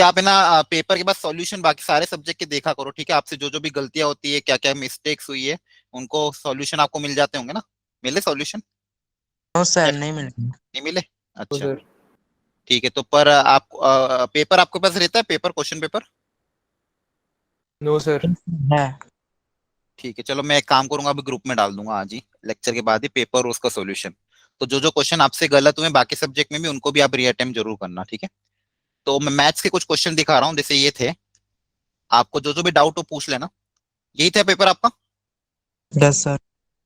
आप है ना पेपर के बाद सॉल्यूशन बाकी सारे सब्जेक्ट के देखा करो, ठीक है। आपसे जो जो भी गलतियां होती है, क्या क्या मिस्टेक्स हुई है, उनको सॉल्यूशन आपको मिल जाते होंगे ना। मिले सॉल्यूशन? नो सर, नहीं मिल रही। नहीं मिले? तो अच्छा, सर ठीक है। तो पर आप पेपर आपके पास रहता है, paper question paper? No sir. है। ठीक है, चलो मैं एक काम करूंगा, अभी ग्रुप में डाल दूंगा आज ही, लेक्चर के बाद ही, पेपर और उसका सॉल्यूशन। तो जो जो क्वेश्चन आपसे गलत हुए बाकी सब्जेक्ट में भी, उनको भी आप रीअटेम्प्ट जरूर करना, ठीक है। तो मैं मैथ्स के कुछ क्वेश्चन दिखा रहा हूँ, जैसे ये थे। आपको जो जो भी डाउट हो पूछ लेना। यही था पेपर आपका? Yes sir.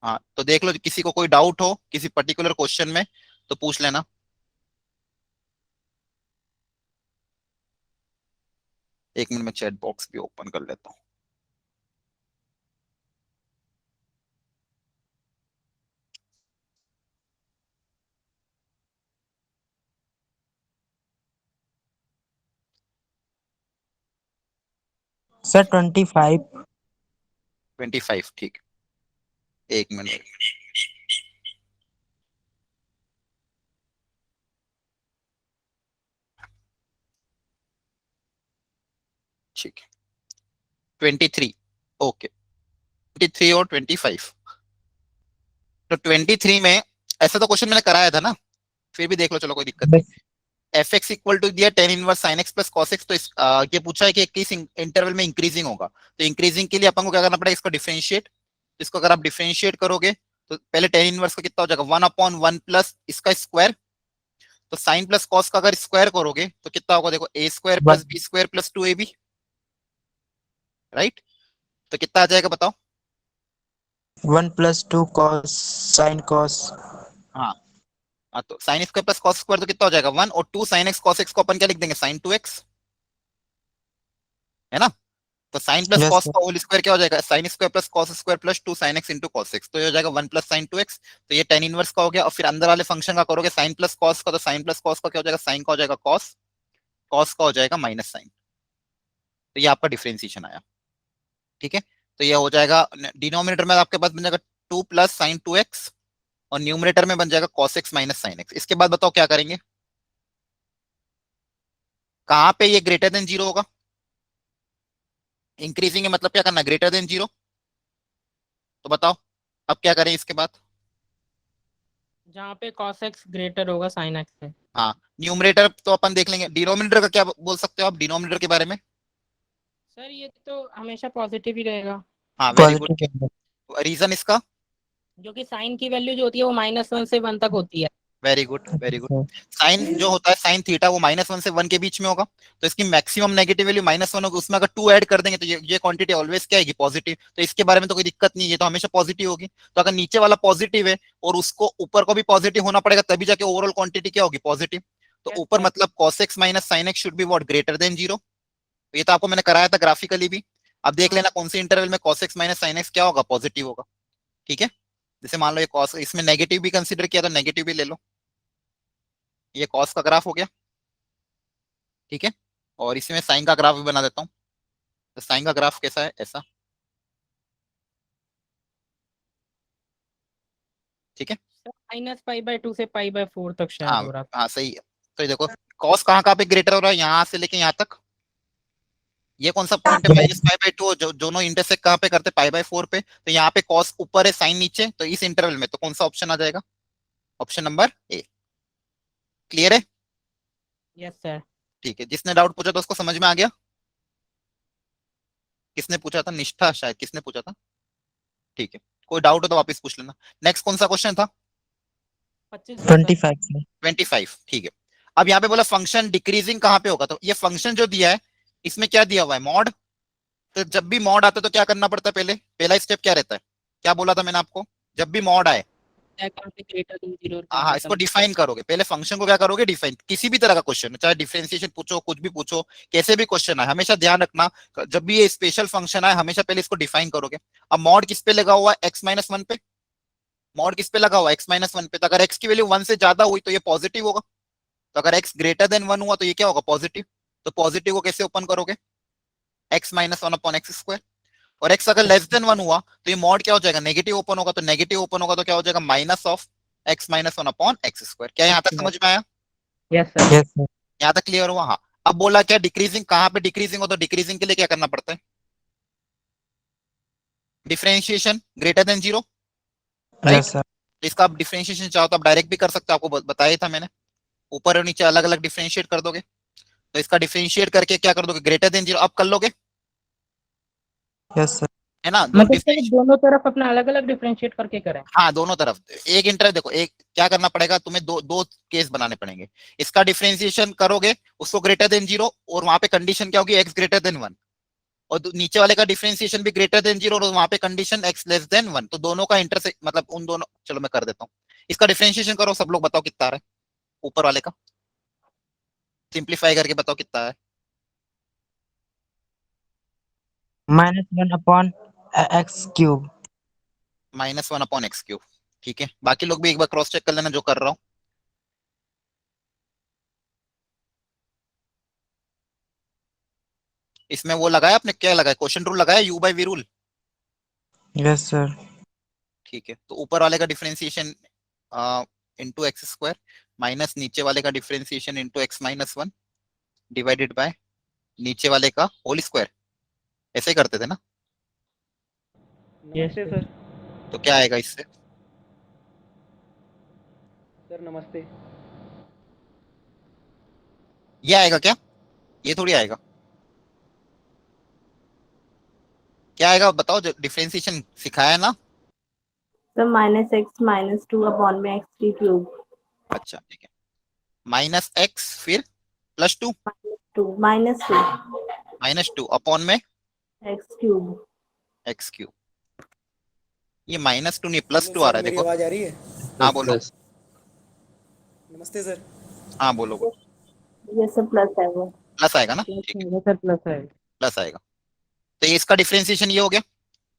हाँ, तो देख लो, किसी को कोई डाउट हो किसी पर्टिकुलर क्वेश्चन में तो पूछ लेना। एक मिनट में चैट बॉक्स भी ओपन कर लेता हूँ। सर 25। 25, ठीक है, एक मिनट। ठीक है, 23, ओके। 23 और 25। तो 23 में ऐसा तो क्वेश्चन मैंने कराया था ना, फिर भी देख लो, चलो कोई दिक्कत नहीं। एफ एक्स इक्वल टू दिया tan inverse sine x plus cos x. तो ये पूछा है कि किस इंटरवल में इंक्रीजिंग होगा। तो इंक्रीजिंग के लिए अपन को क्या करना पड़ेगा, इसको डिफरेंशिएट। इसको अगर आप डिफरेंशिएट करोगे तो पहले टेन इनवर्स का कितना हो जाएगा, 1/1 प्लस इसका स्क्वायर। तो साइन प्लस कॉस का अगर स्क्वायर करोगे तो कितना होगा, देखो, A square plus B square plus 2ab, right. तो कितना आ जाएगा बताओ? 1 + 2 cos sin cos। हाँ, तो sign square plus cos square तो कितना हो जाएगा, 1, और 2 साइन एक्स कॉस एक्स को अपन क्या लिख देंगे, साइन 2x, है ना। तो sine plus yes cos sir. का होल स्क्वायर क्या हो जाएगा, sine square plus cos square plus 2 sine x into cos x. तो ये हो जाएगा 1 + sin 2x। तो ये टेन इनवर्स का हो गया। और फिर अंदर वाले फंक्शन का करोगे साइन प्लस कॉस का, तो साइन प्लस कॉस का क्या हो जाएगा, साइन का हो जाएगा कॉस, कॉस का हो जाएगा माइनस साइन। तो ये आपका डिफरेंशिएशन आया, ठीक है। तो ये हो जाएगा, डिनोमिनेटर में आपके पास बन जाएगा 2 + sin 2x, और न्यूमरेटर में बन जाएगा cos x minus sine x. इसके बाद बताओ क्या करेंगे, कहां पे ये ग्रेटर देन जीरो होगा। इंक्रीजिंग है मतलब क्या करना, ग्रेटर देन जीरो। तो बताओ अब क्या करें इसके बाद। जहाँ पे cos x ग्रेटर होगा sin x से। हाँ, न्यूमरेटर तो अपन देख लेंगे, डिनोमिनेटर का क्या बोल सकते हो आप, डिनोमिनेटर के बारे में? सर ये तो हमेशा पॉजिटिव ही रहेगा, हाँ, वेरी गुड। पॉजिटिव। रीजन इसका? जो कि साइन की वैल्यू जो होती है वो -1 से 1 तक होती है। Very good, very good. Sine जो होता है, साइन थीटा, वो -1 से 1 के बीच में होगा। तो इसकी मैक्सिमम नेगेटिव वैल्यू -1 होगी, उसमें अगर 2 ऐड कर देंगे तो ये क्वांटिटी ऑलवेज क्या आएगी, पॉजिटिव। तो इसके बारे में तो कोई दिक्कत नहीं है, ये तो हमेशा पॉजिटिव होगी। तो अगर नीचे वाला पॉजिटिव है और उसको ऊपर को भी पॉजिटिव होना पड़ेगा, तभी जाके ओवरऑल क्वांटिटी क्या होगी, पॉजिटिव। तो Yes, ऊपर sir. मतलब cos x minus sin x should be what, greater than zero. ये तो आपको मैंने कराया था ग्राफिकली भी। अब देख हाँ। लेना कौन से इंटरवल में cos x minus sin x क्या होगा, पॉजिटिव होगा, ठीक है। जैसे मान लो ये cos, इसमें नेगेटिव भी कंसीडर किया तो नेगेटिव भी ले लो। ये cos का ग्राफ हो गया, ठीक है। और इसमें साइन का ग्राफ भी बना देता हूँ। तो साइन का ग्राफ कैसा है, ऐसा, ठीक है। सर -π/2 से π/4 तक शायद हाँ हो रहा था। हाँ, सही है। तो ये देखो, cos कहाँ कहाँ पे ग्रेटर हो रहा है, यहाँ से लेके यहाँ तक। ये कौन सा पॉइंट है, -π/2, जो दोनों इंटरसेक्ट कहाँ पे करते, π/4 पे। तो यहाँ पे cos ऊपर है, साइन नीचे, तो इस इंटरवल में तो कौन सा ऑप्शन आ जाएगा, ऑप्शन नंबर ए। क्लियर है? Yes sir. ठीक है, जिसने डाउट पूछा था उसको समझ में आ गया। किसने पूछा था, निष्ठा शायद, किसने पूछा था। ठीक है, कोई डाउट हो तो वापस पूछ लेना। नेक्स्ट कौन सा क्वेश्चन था? 25 सर। 25। 25, ठीक है। अब यहाँ पे बोला फंक्शन डिक्रीजिंग कहाँ पे होगा, तो ये फंक्शन जो दिया है इसमें क्या दिया हुआ है, मॉड। तो जब भी मॉड आता है तो क्या करना पड़ता है, पहले पहला स्टेप क्या रहता है, क्या बोला था मैंने आपको, जब भी मॉड आए, कहाँ पे ग्रेटर देन 0 और कहाँ हाँ, पे इसको कम। डिफाइन करोगे। पहले फंक्शन को क्या करोगे, डिफाइन। किसी भी तरह का क्वेश्चन, चाहे डिफरेंशिएशन पूछो, कुछ भी पूछो, कैसे भी क्वेश्चन आए, हमेशा ध्यान रखना, जब भी ये स्पेशल फंक्शन आए हमेशा पहले इसको डिफाइन करोगे। अब मॉड किस पे लगा हुआ है, x-1 पे। मॉड किस पे लगा हुआ है, x-1 पे। तो अगर x की वैल्यू 1 से ज्यादा हुई तो ये पॉजिटिव होगा। तो अगर x ग्रेटर देन 1 हुआ तो ये क्या होगा, पॉजिटिव। तो पॉजिटिव को कैसे ओपन करोगे, x-1/x²। और x अगर लेस देन 1 हुआ तो ये मॉड क्या हो जाएगा, नेगेटिव ओपन होगा। तो नेगेटिव ओपन होगा तो क्या हो जाएगा, -(x-1/x²). क्या यहाँ तक समझ में आया, यस सर। Yes sir. यहाँ तक क्लियर हुआ? हाँ। अब बोला क्या डिक्रीजिंग, कहाँ पे डिक्रीजिंग हो तो डिक्रीजिंग के लिए क्या करना पड़ता है, differentiation greater than zero, right. Yes sir. इसका आप डिफरेंशिएशन चाहो तो आप डायरेक्ट भी कर सकते हो, आपको बताया था मैंने, ऊपर और नीचे अलग अलग डिफरेंशिएट कर दोगे, तो इसका डिफरेंशिएट करके क्या कर दोगे, ग्रेटर देन जीरो अब कर लोगे, यस सर। है ना। मतलब सर दोनों तरफ अपना अलग अलग डिफरेंशिएट करके करें। हाँ दोनों तरफ एक इंटर, देखो एक क्या करना पड़ेगा तुम्हें, दो दो केस बनाने पड़ेंगे। इसका डिफरेंशिएशन करोगे उसको ग्रेटर देन जीरो, और वहां पे कंडीशन क्या होगी, एक्स ग्रेटर देन वन, और नीचे वाले का डिफरेंशिएशन भी ग्रेटर देन जीरो, और वहां पे condition x less than one, तो दोनों का इंटरसेक्ट मतलब उन दोनों, चलो मैं कर देता हूँ। इसका डिफरेंशिएशन करो, सब लोग बताओ कितना आ रहा है, ऊपर वाले का सिंप्लीफाई करके बताओ कितना है। -1/x³। -1/x³, ठीक है। बाकी लोग भी एक बार क्रॉस चेक कर लेना जो कर रहा हूँ। इसमें वो लगाया आपने, क्या लगाया, क्वेश्चन रूल लगाया, u by v rule, yes sir. ठीक है। तो ऊपर वाले का differentiation into x square minus नीचे वाले का differentiation into x-1 divided by नीचे वाले का होल स्क्वायर, ऐसे ही करते थे ना। नमस्ते सर। तो क्या आएगा इससे, सर नमस्ते। ये आएगा क्या, ये थोड़ी आएगा, क्या आएगा बताओ, जो डिफरेंशिएशन सिखाया है ना। तो -x-2 में x3³ अच्छा ठीक है, -x फिर +2 -2 -2 अपॉन में x3। x³, ये -2 नहीं +2 आ रहा है, मेरी देखो। आवाज आ रही है? हाँ बोलो, नमस्ते सर। हाँ बोलो बोलो, ये सब प्लस है वो। प्लस आएगा ना, प्लस ठीक है, है सर, प्लस है। प्लस आएगा। तो ये इसका डिफरेंशिएशन ये हो गया,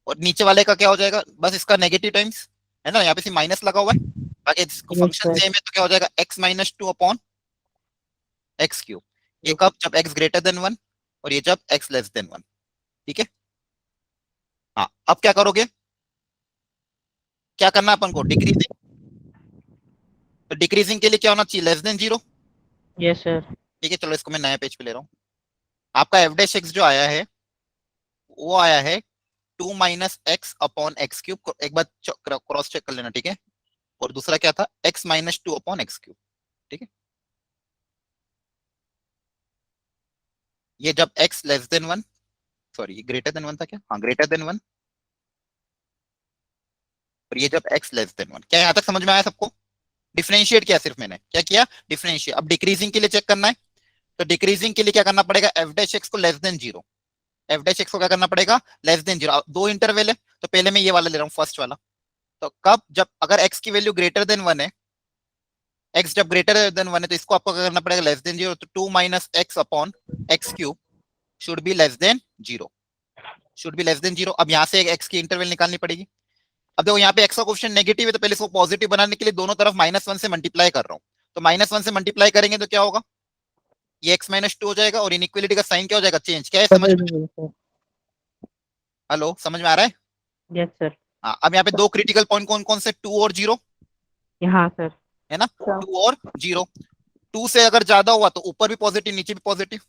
और नीचे वाले का क्या हो जाएगा, बस इसका नेगेटिव टाइम्स, है ना, यहाँ पे माइनस लगा हुआ है, बाकी फंक्शन सर। सेम है, तो क्या हो जाएगा x-2 अपॉन x³, ये कब, जब x ग्रेटर देन 1 और ये जब x लेस देन 1, ठीक है। हाँ अब क्या करोगे, क्या करना है अपन को, डिक्रीजिंग, तो डिक्रीजिंग के लिए क्या होना चाहिए, less than zero, yes sir. ठीक है। चलो इसको मैं नया पेज पे ले रहा हूँ, आपका एफ डैश एक्स जो आया है वो आया है 2 - x अपॉन x³, एक बार क्रॉस चेक कर लेना, ठीक है। और दूसरा क्या था, x-2 अपॉन x³, ठीक है। ये जब x less than 1, sorry greater than 1 था क्या, हाँ ग्रेटर देन 1, और ये जब x लेस देन 1, क्या यहाँ तक समझ में आया सबको, डिफरेंशिएट किया सिर्फ मैंने, क्या किया, डिफरेंशिएट। अब डिक्रीजिंग के लिए चेक करना है, तो डिक्रीजिंग के लिए क्या करना पड़ेगा, एफ डैश एक्स को less than zero, F dash x को क्या करना पड़ेगा, लेस देन जीरो। दो इंटरवल है, तो पहले मैं ये वाला ले रहा हूँ, फर्स्ट वाला। तो कब, जब अगर x की वैल्यू ग्रेटर देन 1 है, x जब ग्रेटर देन 1 है, तो इसको आपको क्या करना पड़ेगा, लेस देन जीरो, तो 2 - x upon x³ should be less than zero, should be less than zero. अब यहाँ से एक x की इंटरवल निकालनी पड़ेगी। अब देखो यहाँ पे x का कोएफिशिएंट नेगेटिव है, तो पहले इसको पॉजिटिव बनाने के लिए दोनों तरफ -1 से मल्टीप्लाई कर रहा हूँ, तो -1 से मल्टीप्लाई करेंगे तो क्या होगा, ये x-2 हो जाएगा, और इनइक्वालिटी का साइन क्या हो जाएगा, चेंज, क्या है समझ में, हेलो समझ में आ रहा है। Yes sir. हाँ अब यहाँ पे दो क्रिटिकल पॉइंट कौन कौन से, 2 और 0, यहाँ सर। है ना, 2 और 0, 2 से अगर ज्यादा हुआ तो ऊपर भी पॉजिटिव नीचे भी पॉजिटिव,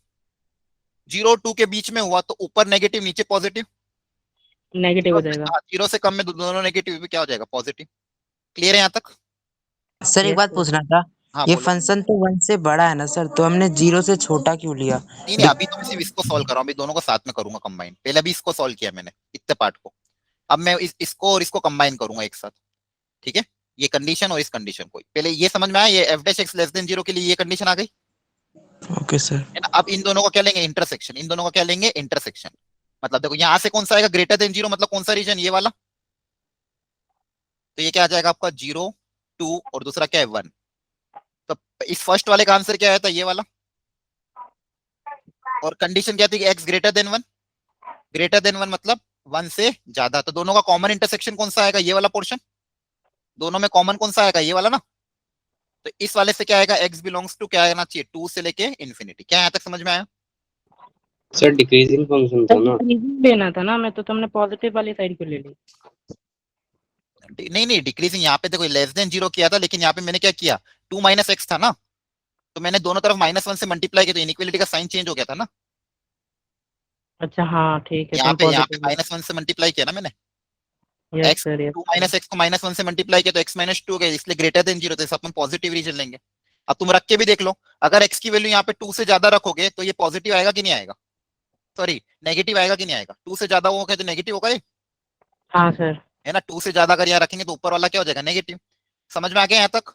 0 2 के बीच में हुआ तो ऊपर नेगेटिव नीचे पॉजिटिव, नेगेटिव हो जाएगा। 0 से कम में दोनों नेगेटिव भी क्या हो जाएगा, पॉजिटिव। क्लियर है यहाँ तक, सर एक Yes, बात sir. पूछना था, हाँ ये बोलो। फंक्शन तो 1 से बड़ा है ना सर, तो हमने 0 से छोटा क्यों लिया? नहीं नहीं अभी तो मैं सिर्फ इसको सॉल्व कर रहा हूँ, अभी दोनों को साथ में करूंगा कंबाइन, पहले अभी इसको सॉल्व किया मैंने इतने पार्ट को, अब मैं इसको और इसको कंबाइन करूंगा एक साथ, ठीक है। ये कंडीशन और इस कंडीशन को पहले ये समझ में आया, ये F dash x less than zero के लिए ये कंडीशन आ गई, ओके सर। है ना। अब इन दोनों को क्या लेंगे, इंटरसेक्शन, इन दोनों को क्या लेंगे, इंटरसेक्शन। मतलब देखो यहाँ से कौन सा आएगा, ग्रेटर देन जीरो, मतलब कौन सा रीजन, ये वाला, तो ये क्या आ जाएगा आपका 0 2 और दूसरा क्या है 1, तो इस फर्स्ट वाले का आंसर क्या आया था, ये वाला। और कंडीशन क्या थी, x greater than 1, greater than 1 मतलब 1 से ज्यादा, तो दोनों का कॉमन इंटरसेक्शन कौन सा आएगा, ये वाला पोर्शन, दोनों में कॉमन कौन सा आएगा, ये वाला ना। तो इस वाले से क्या आएगा, x बिलोंग्स टू क्या आना चाहिए, 2 से लेके इन्फिनिटी, क्या यहाँ तक समझ में आया। सर डिक्रीजिंग फंक्शन था ना। लेना था ना, मैं तो तुमने पॉजिटिव वाली साइड क्यों ले ली। नहीं नहीं डिक्रीजिंग यहाँ पे देखो लेस देन जीरो किया था, लेकिन यहाँ पे मैंने क्या किया, 2 - x था ना, तो मैंने दोनों तरफ -1 से मल्टीप्लाई किया तो इनइक्वालिटी का साइन चेंज हो गया था ना। अच्छा हाँ ठीक है, यहाँ तुम पे पॉजिटिव -1 से मल्टीप्लाई किया ना मैंने, yes x sir, yes 2 minus x को -1 से मल्टीप्लाई किया तो x -2 हो गया, इसलिए ग्रेटर देन 0, तो इसे अपन पॉजिटिव रीजन लेंगे। अब तुम रख के भी देख लो, अगर x की वैल्यू यहाँ पे 2 से ज्यादा रखोगे तो ये पॉजिटिव आएगा कि नहीं आएगा, सॉरी नेगेटिव आएगा कि नहीं आएगा, 2 से ज्यादा होगा तो नेगेटिव होगा ये, हाँ सर। है ना। 2 से ज्यादा अगर यहाँ रखेंगे तो ऊपर वाला क्या हो जाएगा, नेगेटिव। समझ में आ गया यहाँ तक?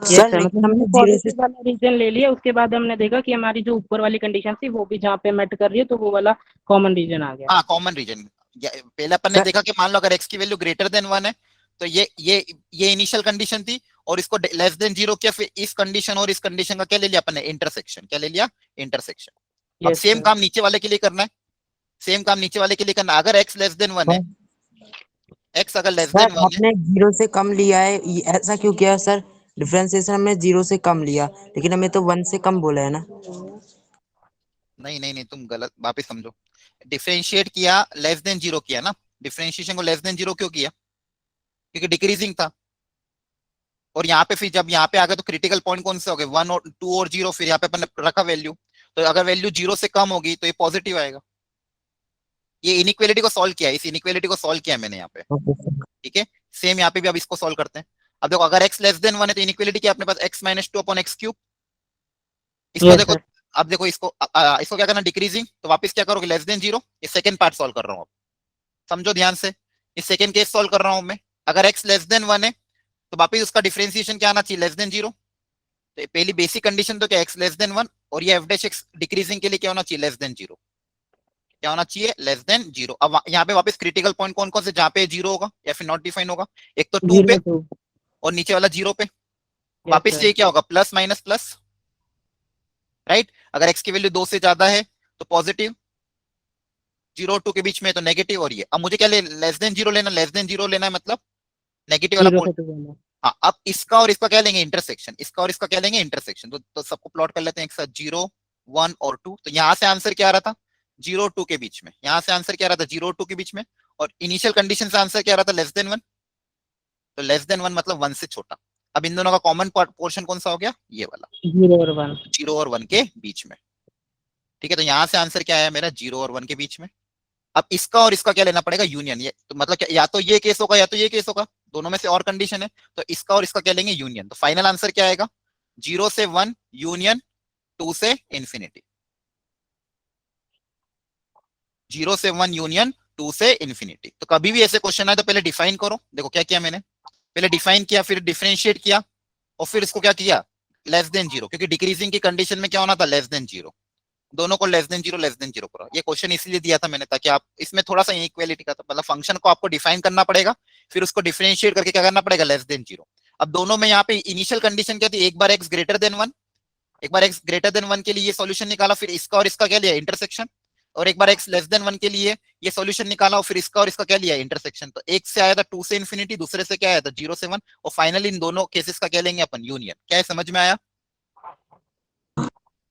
यस सर सर, लेकिन मतलब हमने हमने जीरो से पॉजिटिव वाला रीजन ले लिया, उसके बाद हमने देखा कि हमारी जो ऊपर वाली कंडीशन थी वो भी जहाँ पे मेट कर रही है, तो वो वाला कॉमन रीजन आ गया। हाँ कॉमन रीजन। पहले अपन ने सर देखा कि मान लो अगर x की वैल्यू ग्रेटर देन 1 है तो ये इनिशियल कंडीशन थी, और इसको लेस देन 0 किया, फिर इस कंडीशन और इस कंडीशन का क्या ले लिया अपन ने, इंटरसेक्शन। क्या ले लिया, इंटरसेक्शन। अब यस सेम सर। काम नीचे वाले के लिए करना है, सेम काम नीचे वाले के लिए करना है। अगर x लेस देन 1 है, x अगर लेस देन सर 1 है, आपने जीरो से कम लिया है, ऐसा क्यों किया सर? डिफरेंशिएशन हमने जीरो से कम लिया, लेकिन हमें तो 1 से कम बोला है ना। नहीं नहीं नहीं, तुम गलत वापस समझो। डिफरेंशिएट किया, लेस देन 0 किया ना, डिफरेंशिएशन को लेस देन 0 क्यों किया, क्योंकि डिक्रीजिंग था। और यहाँ पे फिर जब यहाँ पे आ गए तो क्रिटिकल पॉइंट कौन से हो गए, 1 और 2 और 0, फिर यहाँ पे अपन ने रखा वैल्यू, तो अगर वैल्यू 0 से कम होगी तो ये पॉजिटिव आएगा। ये इनइक्वालिटी को सॉल्व किया है, इस इनइक्वालिटी को सॉल्व किया है मैंने यहाँ पे, ओके सर। ठीक है। सेम यहाँ पे भी अब इसको सॉल्व करते हैं। अब देखो अगर x लेस देन 1 है तो इनइक्वालिटी क्या है अपने पास, x -2 अपॉन x क्यूब। इसको यस देखो, सर। अब देखो इसको क्या करना, डिक्रीजिंग, तो वापस क्या करोगे, लेस देन 0। ये सेकंड पार्ट सॉल्व कर रहा हूँ अब, समझो ध्यान से, ये सेकंड केस सॉल्व कर रहा हूँ मैं। अगर x लेस देन 1 है तो वापस उसका डिफरेंशिएशन क्या आना चाहिए, लेस देन 0। तो पहली बेसिक कंडीशन तो क्या, x लेस देन 1, और ये f डैश x डिक्रीजिंग के लिए क्या होना चाहिए, लेस देन 0। क्या होना चाहिए, लेस देन 0। अब यहाँ पे वापस क्रिटिकल पॉइंट कौन कौन से, जहाँ पे 0 होगा या फिर नॉट डिफाइन होगा, एक तो 2 पे 0 2। और नीचे वाला 0 पे। यस वापस सर। ये क्या होगा, प्लस माइनस प्लस, राइट। अगर x की वैल्यू 2 से ज्यादा है तो पॉजिटिव, 0 और 2 के बीच में तो नेगेटिव। और ये अब मुझे क्या लेस देन 0 लेना, लेस देन 0 लेना है मतलब नेगेटिव वाला 0 पोर्शन। से 2 वाला। हाँ, अब इसका और इसका क्या लेंगे, इंटरसेक्शन। इसका और इसका क्या लेंगे, इंटरसेक्शन। तो सबको प्लॉट कर लेते हैं एक साथ, 0 1 और 2। तो यहाँ से आंसर क्या आ रहा था, 0 और 2 के बीच में। यहाँ से आंसर क्या आ रहा था, 0 और 2 के बीच में। और इनिशियल कंडीशन से आंसर क्या आ रहा था, लेस देन 1। तो लेस देन 1 मतलब 1 से छोटा। अब इन दोनों का कॉमन पोर्शन कौन सा हो गया, ये वाला, 0 और 1। 0 और 1 के बीच में, ठीक है। तो यहाँ से आंसर क्या आया मेरा, 0 और 1 के बीच में। अब इसका और इसका क्या लेना पड़ेगा, यूनियन। ये तो मतलब क्या, या तो ये केस होगा या तो ये केस होगा, दोनों में से और कंडीशन है, तो इसका और इसका क्या लेंगे, यूनियन। तो फाइनल आंसर क्या आएगा, 0 से 1 यूनियन 2 से इंफिनिटी। 0 से 1 यूनियन 2 से इंफिनिटी। तो कभी भी ऐसे क्वेश्चन आए तो पहले डिफाइन करो। देखो क्या किया मैंने, पहले डिफाइन किया, फिर डिफरेंशिएट किया, और फिर इसको क्या किया, लेस देन 0, क्योंकि डिक्रीजिंग की कंडीशन में क्या होना था, लेस देन 0। दोनों को लेस देन 0 करो। ये क्वेश्चन इसलिए दिया था मैंने ताकि आप इसमें थोड़ा सा इनइक्वालिटी का था, मतलब फंक्शन को आपको डिफाइन करना पड़ेगा, फिर उसको डिफरेंशिएट करके क्या करना पड़ेगा, लेस देन 0। अब दोनों में यहाँ पे इनिशियल कंडीशन क्या थी, एक बार x ग्रेटर देन 1, एक बार x ग्रेटर देन 1 के लिए ये सॉल्यूशन निकाला, फिर इसका और इसका क्या लिया, इंटरसेक्शन। और एक बार x लेस देन 1 के लिए ये सॉल्यूशन निकाला, और फिर इसका और इसका क्या लिया, इंटरसेक्शन। तो एक से आया था 2 से इंफिनिटी, दूसरे से क्या आया था 0 से 1, और फाइनली इन दोनों केसेस का क्या लेंगे अपन, यूनियन। क्या है, समझ में आया?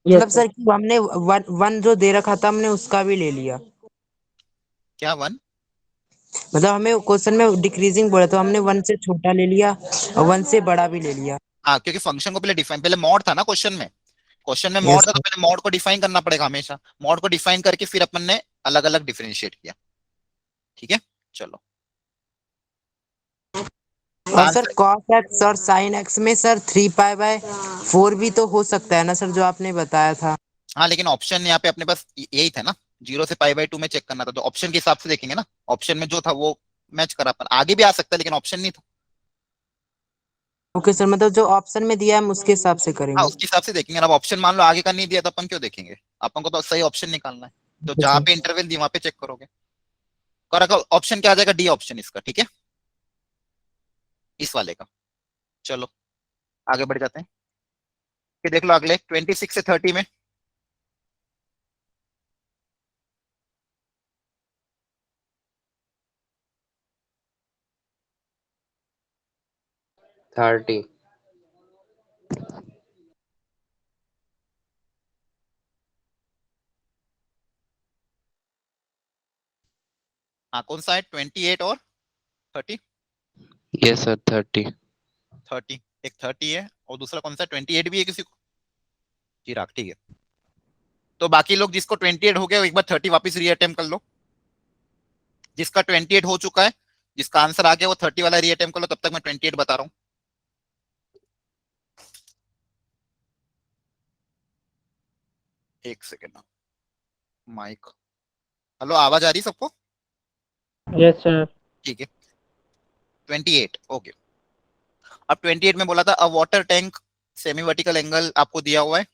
मतलब सर कि हमने वन जो दे रखा था हमने उसका भी ले लिया, क्या 1? मतलब हमें क्वेश्चन में डिक्रीजिंग बोला तो हमने 1 से छोटा ले लिया और 1 से बड़ा भी ले लिया। हाँ, क्योंकि फंक्शन को पहले डिफाइन, पहले मॉड था ना क्वेश्चन में, क्वेश्चन में मॉड यस था, तो पहले मॉड को डिफाइन करना पड़ेगा हमेशा। मॉड को डिफाइन करके फिर अपन ने अलग अलग डिफरेंशिएट किया, ठीक है। चलो, और सर cos x और sin x में सर 3π/4 भी तो हो सकता है ना सर, जो आपने बताया था। हाँ लेकिन ऑप्शन यहाँ पे अपने पास यही था ना, 0 से π/2 में चेक करना था, तो ऑप्शन के हिसाब से देखेंगे ना। ऑप्शन में जो था वो मैच करा अपन, आगे भी आ सकता है लेकिन ऑप्शन नहीं था। ओके सर, मतलब जो ऑप्शन में दिया है हम उसके हिसाब से हाँ, करेंगे। उसके हिसाब से देखेंगे। अब ऑप्शन मान लो आगे का नहीं दिया तो अपन क्यों देखेंगे, अपन को तो सही ऑप्शन निकालना है। तो जहाँ पे इंटरवल दी वहां पे चेक करोगे। ऑप्शन क्या आ जाएगा, डी ऑप्शन इसका, ठीक है, इस वाले का। चलो आगे बढ़ जाते हैं, फिर देख लो अगले 26 से 30 में। थर्टी। हाँ कौन सा है, 28 और 30? Yes sir 30। 30, एक 30 है और दूसरा कौन सा, 28 भी है किसी को? चिराग, ठीक है। तो बाकी लोग जिसको 28 हो गया वो एक बार 30 वापस रीअटेम्प्ट कर लो। जिसका 28 हो चुका है, जिसका आंसर आ गया वो 30 वाला रीअटेम्प्ट कर लो, तब तक मैं 28 बता रहा हूँ। एक सेकेंड, माइक, हेलो, आवाज आ रही सबको? Yes sir. ठीक है, 28, ओके। अब 28 में बोला था a water tank semi vertical angle आपको दिया हुआ है,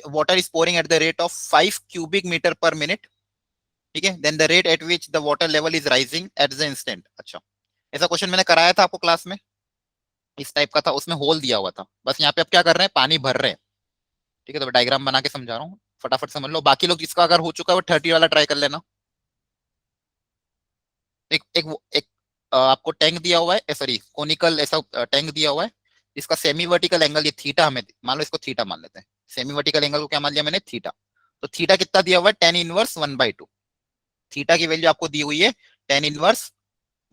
water is pouring at the rate of 5 cubic metre per minute, ठीक है। Then the rate at which the water level is rising at the instant. अच्छा, ऐसा क्वेश्चन मैंने कराया था आपको क्लास में, इस टाइप का था, उसमें होल दिया हुआ था। बस यहाँ पे अब क्या कर रहे हैं, पानी भर रहे हैं, ठीक है। तो डायग्राम बना के समझा रहा हूँ, फटाफट समझ लो। बाकी लोग जिसका अगर हो चुका है वो 30 वाला ट्राई कर लेना। एक एक एक आपको टैंक दिया हुआ है, सॉरी कोनिकल ऐसा टैंक दिया हुआ है, इसका सेमी वर्टिकल एंगल ये थीटा, हमें मान लो इसको थीटा मान लेते हैं। सेमी वर्टिकल एंगल को क्या मान लिया मैंने, थीटा। तो थीटा कितना दिया हुआ है, टेन इनवर्स 1/2। थीटा की वैल्यू आपको दी हुई है टेन इनवर्स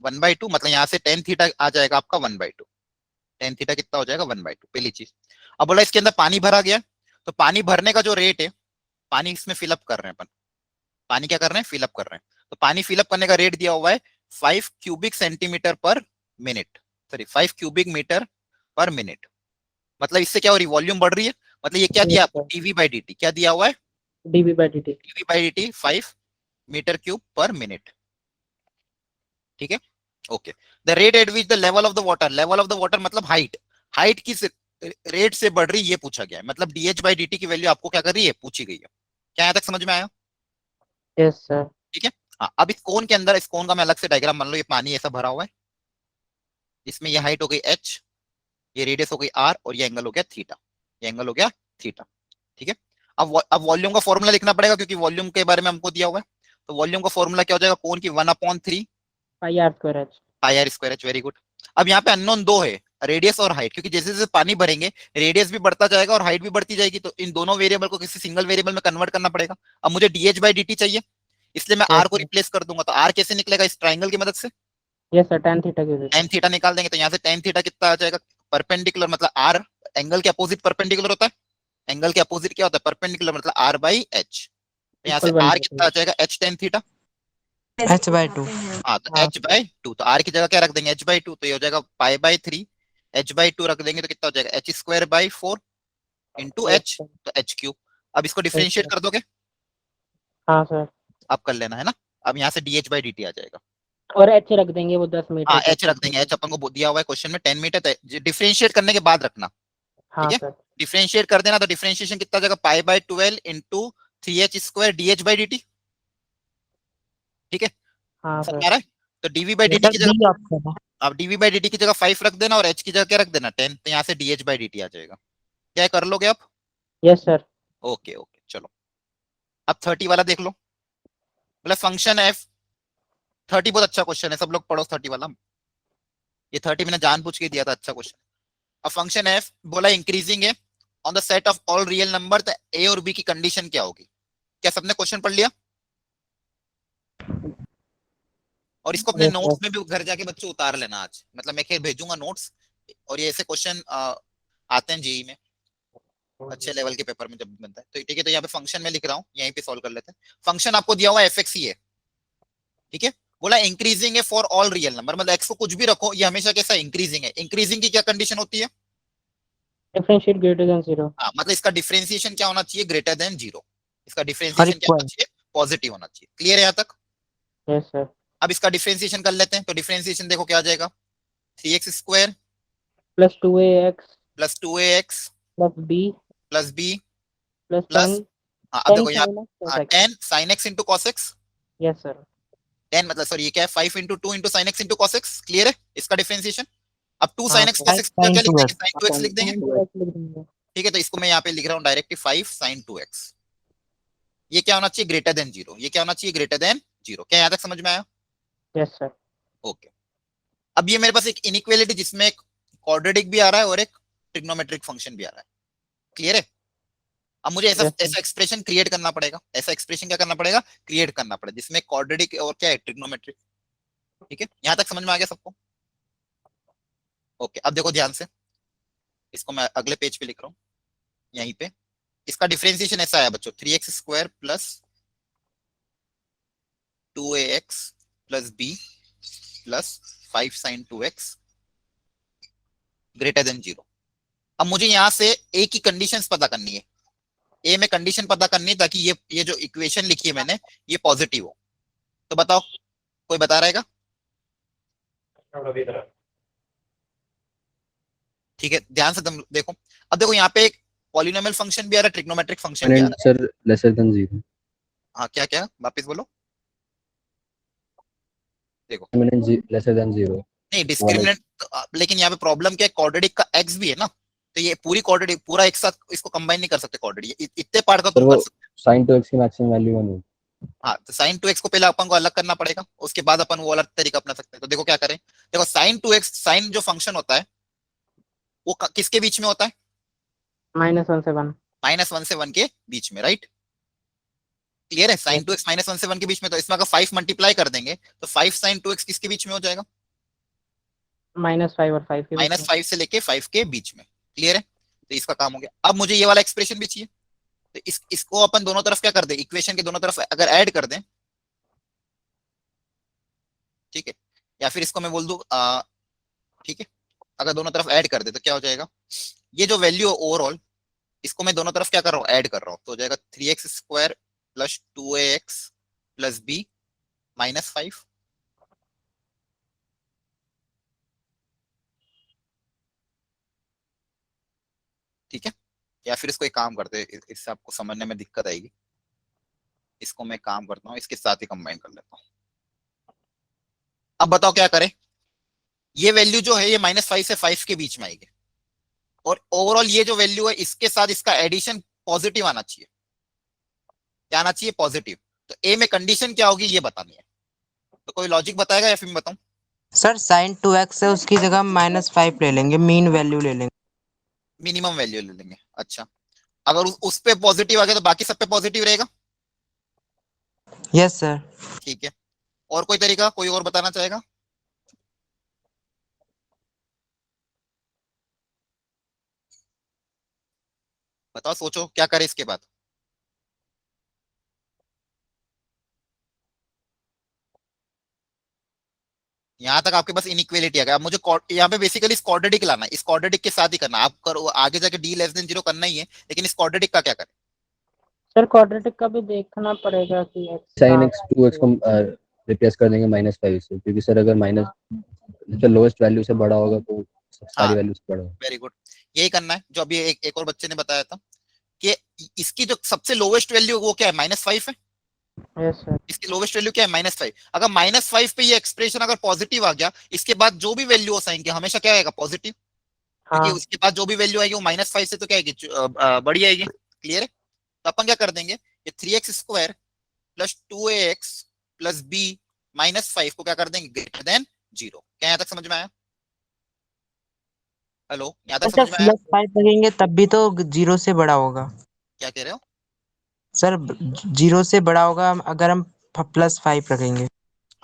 1/2, मतलब यहाँ से टेन थीटा आ जाएगा आपका 1/2। टेन थीटा कितना हो जाएगा, 1/2, पहली चीज। अब बोला इसके अंदर पानी भरा गया, तो पानी भरने का जो रेट है, पानी इसमें फिलअप कर रहे हैं अपन, पानी क्या कर रहे हैं, फिलअप कर रहे हैं। तो पानी फिलअप करने का रेट दिया हुआ है 5 cubic centimetre per minute, sorry 5 cubic metre per minute. मतलब इससे क्या हो रही, वॉल्यूम बढ़ रही है। मतलब ये क्या दिया आपको, डीवी बाई डी टी, क्या दिया हुआ है, dv by D t. Dv by D t 5 metre cube per minute, ठीक है, okay. The rate at which the level of the water, level of the water मतलब हाइट, हाइट किस rate से बढ़ रही है ये पूछा गया है। मतलब डीएच बाई डी टी की वैल्यू आपको क्या कर रही है, पूछी गई है। क्या यहाँ तक समझ में आया? Yes sir. ठीक है। हाँ, अब इस कोन के अंदर, इस कोन का मैं अलग से डायग्राम मान लो, ये पानी ऐसा भरा हुआ है, इसमें ये हाइट हो गई एच, ये रेडियस हो गई आर, और ये एंगल हो गया थीटा, ये एंगल हो गया थीटा, ठीक है। अब वॉल्यूम का फॉर्मूला लिखना पड़ेगा, क्योंकि वॉल्यूम के बारे में हमको दिया हुआ है। तो वॉल्यूम का फॉर्मूला क्या हो जाएगा, कोन की 1/3 pi are square H. Pi are square H, very good. अब यहाँ पे अननोन दो है, रेडियस और हाइट, क्योंकि जैसे जैसे पानी भरेंगे रेडियस भी बढ़ता जाएगा और हाइट भी बढ़ती जाएगी, तो इन दोनों वेरिएबल को किसी सिंगल वेरिएबल में कन्वर्ट करना पड़ेगा। अब मुझे डीएच बाई डी टी चाहिए, इसलिए मैं Yes, आर को sir. रिप्लेस कर दूंगा। तो आर कैसे निकलेगा, इस ट्राइंगल की मदद से यस सर, tan थीटा की वजह से। टेन थीटा निकाल देंगे। तो यहाँ से टेन थीटा कितना आ जाएगा, परपेंडिकुलर, मतलब आर एंगल के अपोजिट परपेंडिकुलर होता है, एंगल के अपोजिट क्या होता है, परपेंडिकुलर, मतलब आर बाई एच। तो यहाँ से Equal आर 1/2. कितना आ जाएगा, एच टेन थीटा। h/2। हाँ, तो हाँ। एच बाई टू, तो आर की जगह क्या रख देंगे, एच बाई टू, तो ये हो जाएगा pi by 3। H by two रख देंगे तो कितना हो जाएगा, H square by 4 into Yes, H, sir. तो एच क्यूब। अब इसको Yes, डिफरेंशिएट sir. कर दोगे, हाँ सर। अब कर लेना है ना। अब यहाँ से D H by D T आ जाएगा। और एच रख देंगे, वो 10 मीटर हाँ, तक एच रख देंगे, एच अपन को दिया हुआ है क्वेश्चन में 10 मीटर, डिफरेंशिएट करने के बाद रखना, ठीक हाँ है। सर। डिफरेंशिएट कर देना, तो डिफरेंशिएशन कितना आ जाएगा, pi by 12 into 3h square D H by D T, ठीक है। हाँ समझ सर। आ रहा है? तो डीवी बाई डी ये टी सर की डी जगह, ऑप्शन है। अब डीवी बाई डी टी की जगह 5 रख देना, और एच की जगह क्या रख देना, 10, तो यहाँ से D H by D T आ जाएगा। क्या कर लोगे आप? Yes sir. ओके ओके, चलो अब 30 वाला देख लो। बोला फंक्शन एफ, 30 बहुत अच्छा क्वेश्चन है, सब लोग पढ़ो 30 वाला। ये 30 मैंने जानबूझ के दिया था, अच्छा क्वेश्चन। अब फंक्शन एफ बोला इंक्रीजिंग है on the set of all real number, तो ए और बी की कंडीशन क्या होगी? क्या सबने क्वेश्चन पढ़ लिया? और इसको अपने यस नोट्स सर। में भी घर जाके बच्चों उतार लेना आज, मतलब मैं खैर भेजूंगा नोट्स। और ये ऐसे क्वेश्चन आते हैं जेई में, अच्छे लेवल के पेपर में जब भी बनता है। तो ठीक है, तो यहाँ पे फंक्शन में लिख रहा हूँ, यहीं पे सॉल्व कर लेते हैं। फंक्शन आपको दिया हुआ है एफ एक्स ही है, ठीक है। बोला इंक्रीजिंग है फॉर ऑल रियल नंबर, मतलब एक्स को कुछ भी रखो, ये हमेशा कैसा इंक्रीजिंग है। इंक्रीजिंग की क्या कंडीशन होती है? Differentiate greater than 0। हाँ, मतलब इसका डिफरेंशिएशन क्या होना चाहिए, ग्रेटर देन 0। इसका और डिफरेंशिएशन क्या होना इक्वल। चाहिए, पॉजिटिव होना चाहिए। क्लियर है यहाँ तक? Yes sir. अब इसका डिफरेंशिएशन कर लेते हैं, तो डिफरेंशिएशन देखो क्या आ जाएगा, 3x square plus 2ax plus 2ax plus b plus b plus plus, 10 अब 10 देखो यहाँ sin x plus x। 10 sin x into cos x, yes sir. 10 मतलब सॉरी ये क्या है, 5 into 2 into sin x into cos x। Clear है इसका differentiation? अब 2 हाँ sin x sir. cos x क्या sin लिख देंगे, 2x। sin 2x लिख देंगे, sin 2x लिख देंगे। ठीक है। तो इसको मैं यहाँ पे लिख रहा हूँ डायरेक्टली 5 sin 2x। ये क्या होना चाहिए, ग्रेटर देन 0, ये क्या होना चाहिए, ग्रेटर देन 0। क्या यहाँ तक समझ में आया? Yes sir. ओके। अब ये मेरे पास एक इनइक्वालिटी जिसमें एक क्वाड्रेटिक भी आ रहा है और एक ट्रिग्नोमेट्रिक फंक्शन भी आ रहा है। क्लियर है? अब मुझे ऐसा Yes, sir. ऐसा एक्सप्रेशन क्रिएट करना पड़ेगा, ऐसा एक्सप्रेशन क्या करना पड़ेगा, क्रिएट करना पड़ेगा, जिसमें क्वाड्रेटिक और क्या है, ट्रिग्नोमेट्रिक। ठीक है, यहां तक समझ में आ गया सबको? ओके, अब देखो ध्यान से, इसको मैं अगले पेज पे लिख रहा हूँ, यहीं पे इसका डिफरेंशिएशन ऐसा है बच्चों, 3x square plus 2ax plus b plus 5 sine 2x greater than 0। अब मुझे यहां से ए की कंडीशंस पता करनी है, ए में कंडीशन पता करनी है ताकि ये जो इक्वेशन लिखी है मैंने ये पॉजिटिव हो। तो बताओ, कोई बता रहेगा? ठीक है, ध्यान से तुम देखो। अब देखो यहाँ पे एक पॉलिनोमियल फंक्शन भी आ रहा है, ट्रिग्नोमेट्रिक फंक्शन भी आ रहा है। Sir lesser than 0। हाँ, क्या क्या वापस बोलो। देखो लेसर देन 0। नहीं, डिस्क्रिमिनेंट, लेकिन यहाँ पे प्रॉब्लम क्या है, क्वाड्रेटिक का एक्स भी है ना, तो ये पूरी क्वाड्रेटिक पूरा एक साथ इसको कंबाइन नहीं कर सकते क्वाड्रेटिक, इतने पार्ट का तुम कर सकते sin 2x की मैक्सिमम वैल्यू 1 है। हो। हाँ, तो साइन 2x को पहले अपन को अलग करना पड़ेगा, उसके बाद अपन वो अलग तरीका अपना सकते हैं। तो देखो क्या करें, देखो साइन 2x, साइन जो फंक्शन होता है वो किसके बीच में होता है? -1 से 1। -1 से 1 के बीच में, राइट? क्लियर है? साइन 2x -1 से 1 के बीच में, तो इसमें अगर 5 मल्टीप्लाई कर देंगे तो 5 साइन 2x किसके बीच में हो जाएगा? -5 और 5 के बीच में। -5 से लेके 5 के बीच में। क्लियर है? तो इसका काम हो गया। अब मुझे ये वाला एक्सप्रेशन भी चाहिए, तो इसको अपन दोनों तरफ क्या कर दे, इक्वेशन के दोनों तरफ अगर ऐड कर दें, ठीक है, या फिर इसको मैं बोल दूं, ठीक है, अगर दोनों तरफ ऐड कर दे तो क्या हो जाएगा, ये जो वैल्यू ओवरऑल इसको मैं दोनों तरफ क्या कर रहा हूँ, ऐड कर रहा हूँ, तो हो जाएगा 3x square plus 2ax plus b -5। ठीक है, या फिर इसको एक काम करते हैं, इससे आपको समझने में दिक्कत आएगी, इसको मैं काम करता हूँ, इसके साथ ही कंबाइन कर लेता हूँ। अब बताओ क्या करें, ये वैल्यू जो है ये -5 से 5 के बीच में आएगी, और ओवरऑल ये जो वैल्यू है इसके साथ इसका एडिशन पॉजिटिव आना चाहिए। क्या आना चाहिए? पॉजिटिव। तो ए में कंडीशन क्या होगी ये बतानी है, तो कोई लॉजिक बताएगा या फिर मैं बताऊं? सर sin 2x है, उसकी जगह -5 ले लेंगे, मीन वैल्यू ले लेंगे। मिनिमम वैल्यू ले लेंगे। अच्छा, अगर उस पे पॉजिटिव आ गया तो बाकी सब पे पॉजिटिव रहेगा। Yes sir. ठीक है, और कोई तरीका, कोई और बताना चाहेगा? बताओ, सोचो क्या करे इसके बाद। यहां तक आपके पास इनइक्वालिटी आ गया। अब मुझे यहाँ पे बेसिकली इस क्वाड्रेटिक लाना है, इस क्वाड्रेटिक के साथ ही करना है। आप करो आगे जाके d लेस देन 0 करना ही है, लेकिन इस क्वाड्रेटिक का क्या करें? सर क्वाड्रेटिक का भी देखना पड़ेगा कि sin x 2x को रिप्लेस कर देंगे -5 से, क्योंकि सर अगर माइनस जो लोएस्ट वैल्यू से बड़ा होगा तो सारी हाँ, वैल्यू से बड़ा होगा। वेरी गुड, यही करना है जो अभी एक और बच्चे ने बताया था कि इसकी जो सबसे लोवेस्ट वैल्यू वो क्या है, -5 है। Yes sir. इसकी लोवेस्ट वैल्यू क्या है? -5। अगर -5 पे ये एक्सप्रेशन अगर पॉजिटिव आ गया, इसके बाद जो भी वैल्यू हो साइन की हमेशा क्या आएगा? पॉजिटिव, क्योंकि हाँ उसके बाद जो भी वैल्यू आएगी वो -5 से तो क्या आएगी? बड़ी आएगी। क्लियर है? तो अपन क्या कर देंगे, ये 3x square plus 2ax plus b -5 को क्या कर देंगे? Greater than 0। क्या यहाँ तक समझ में आया? हेलो, यहाँ तक अच्छा, समझ में आया? +5 लगेंगे तब भी तो 0 से बड़ा होगा। क्या कह रहे हो? सर 0 से बड़ा होगा अगर हम +5 रखेंगे।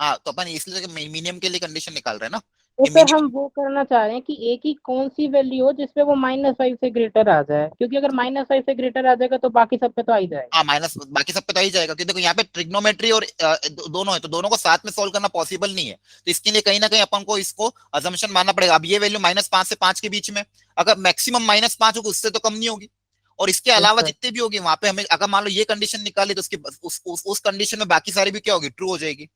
हाँ, तो अपन इसलिए मिनिमम के लिए कंडीशन निकाल रहे हैं ना, तो कि सर हम मिनिमम। वो करना चाह रहे हैं कि एक ही कौन सी वैल्यू हो जिसपे वो -5 से ग्रेटर आ जाए, क्योंकि अगर -5 से ग्रेटर आ जाएगा तो बाकी सब पे तो आ ही जाएगा। हाँ, माइनस बाकी सब पे तो आ ही जाएगा, क्योंकि देखो यहाँ पे ट्रिग्नोमेट्री और दोनों है, तो दोनों को साथ में सॉल्व करना पॉसिबल नहीं है। तो इसके लिए कहीं ना कहीं अपन को इसको अजम्पशन मानना पड़ेगा। अब ये वैल्यू -5 से 5 के बीच में, अगर मैक्सिमम -5 होगी उससे तो कम नहीं होगी, और इसके अलावा सर। जितने भी होगी वहां पे हमें, अगर मान लो ये कंडीशन निकाली तो उसकी उस कंडीशन में बाकी सारी भी क्या होगी? ट्रू हो जाएगी।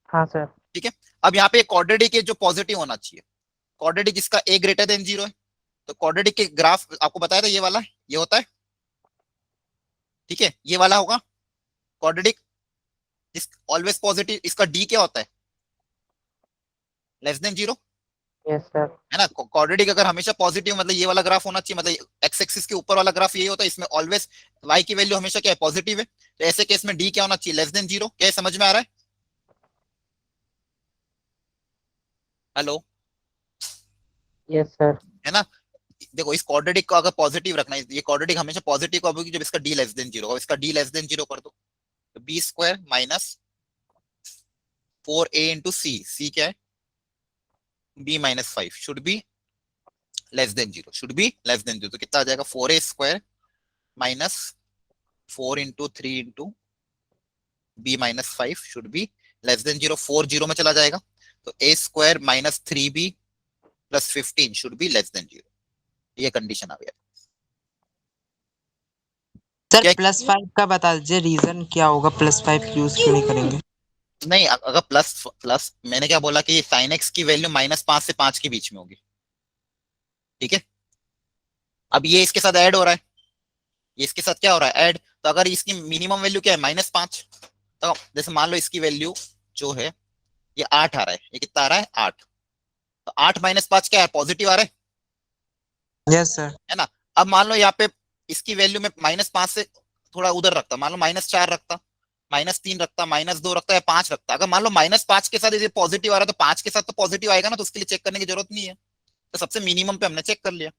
हाँ सर। ठीक है, अब यहाँ पे क्वाड्रेटिक जो पॉजिटिव होना चाहिए, क्वाड्रेटिक जिसका a ग्रेटर देन 0 है, तो क्वाड्रेटिक के ग्राफ आपको बताया था ये वाला, ये होता है। ठीक है, ये वाला होगा क्वाड्रेटिक ऑलवेज पॉजिटिव। इसका d क्या होता है? Less than 0, yes sir. है ना। क्वाड्रेटिक अगर हमेशा पॉजिटिव, मतलब ये वाला ग्राफ होना चाहिए, मतलब एक्स एक्सिस के ऊपर वाला ग्राफ यही होता है, इसमें ऑलवेज y की वैल्यू हमेशा क्या है? पॉजिटिव है। तो ऐसे केस में d क्या होना चाहिए? Less than 0। क्या समझ में आ रहा है? Hello, yes sir. है ना। देखो, इस क्वाड्रेटिक को अगर पॉजिटिव रखना है, ये क्वाड्रेटिक हमेशा पॉजिटिव कब होगी? जब इसका d लेस देन 0 होगा। इसका d लेस देन 0 कर दो, तो b square minus 4a into c क्या है? b -5 should be less than 0, should be less than 0। तो कितना आ जाएगा? 4a square minus 4 into 3 into b minus 5 should be less than 0, 4 0 में चला जाएगा, तो a square minus 3b plus 15 should be less than 0। ये कंडीशन आ गया। सर क्या- +5 का बता दीजिए, रीजन क्या होगा, +5 यूज क्यों नहीं करेंगे? नहीं, अगर प्लस प्लस मैंने क्या बोला कि साइन एक्स की वैल्यू -5 से 5 के बीच में होगी, ठीक है। अब ये इसके साथ ऐड हो रहा है, ये इसके साथ क्या हो रहा है, ऐड। तो अगर इसकी मिनिमम वैल्यू क्या है -5, तो जैसे मान लो इसकी वैल्यू जो है ये 8 आ रहा है, ये कितना आ रहा है 8, तो 8 -5 क्या है, पॉजिटिव आ रहा है, यस सर। है ना। अब मान लो यहाँ पे इसकी वैल्यू में -5 से थोड़ा उधर रखता, मान लो -4 रखता, -3 रखता, -2 रखता या 5 रखता। अगर मान लो -5 के साथ ये पॉजिटिव आ रहा है, तो 5 के साथ तो पॉजिटिव आएगा ना, तो उसके लिए चेक करने की जरूरत नहीं है, तो सबसे मिनिमम पे हमने चेक कर लिया।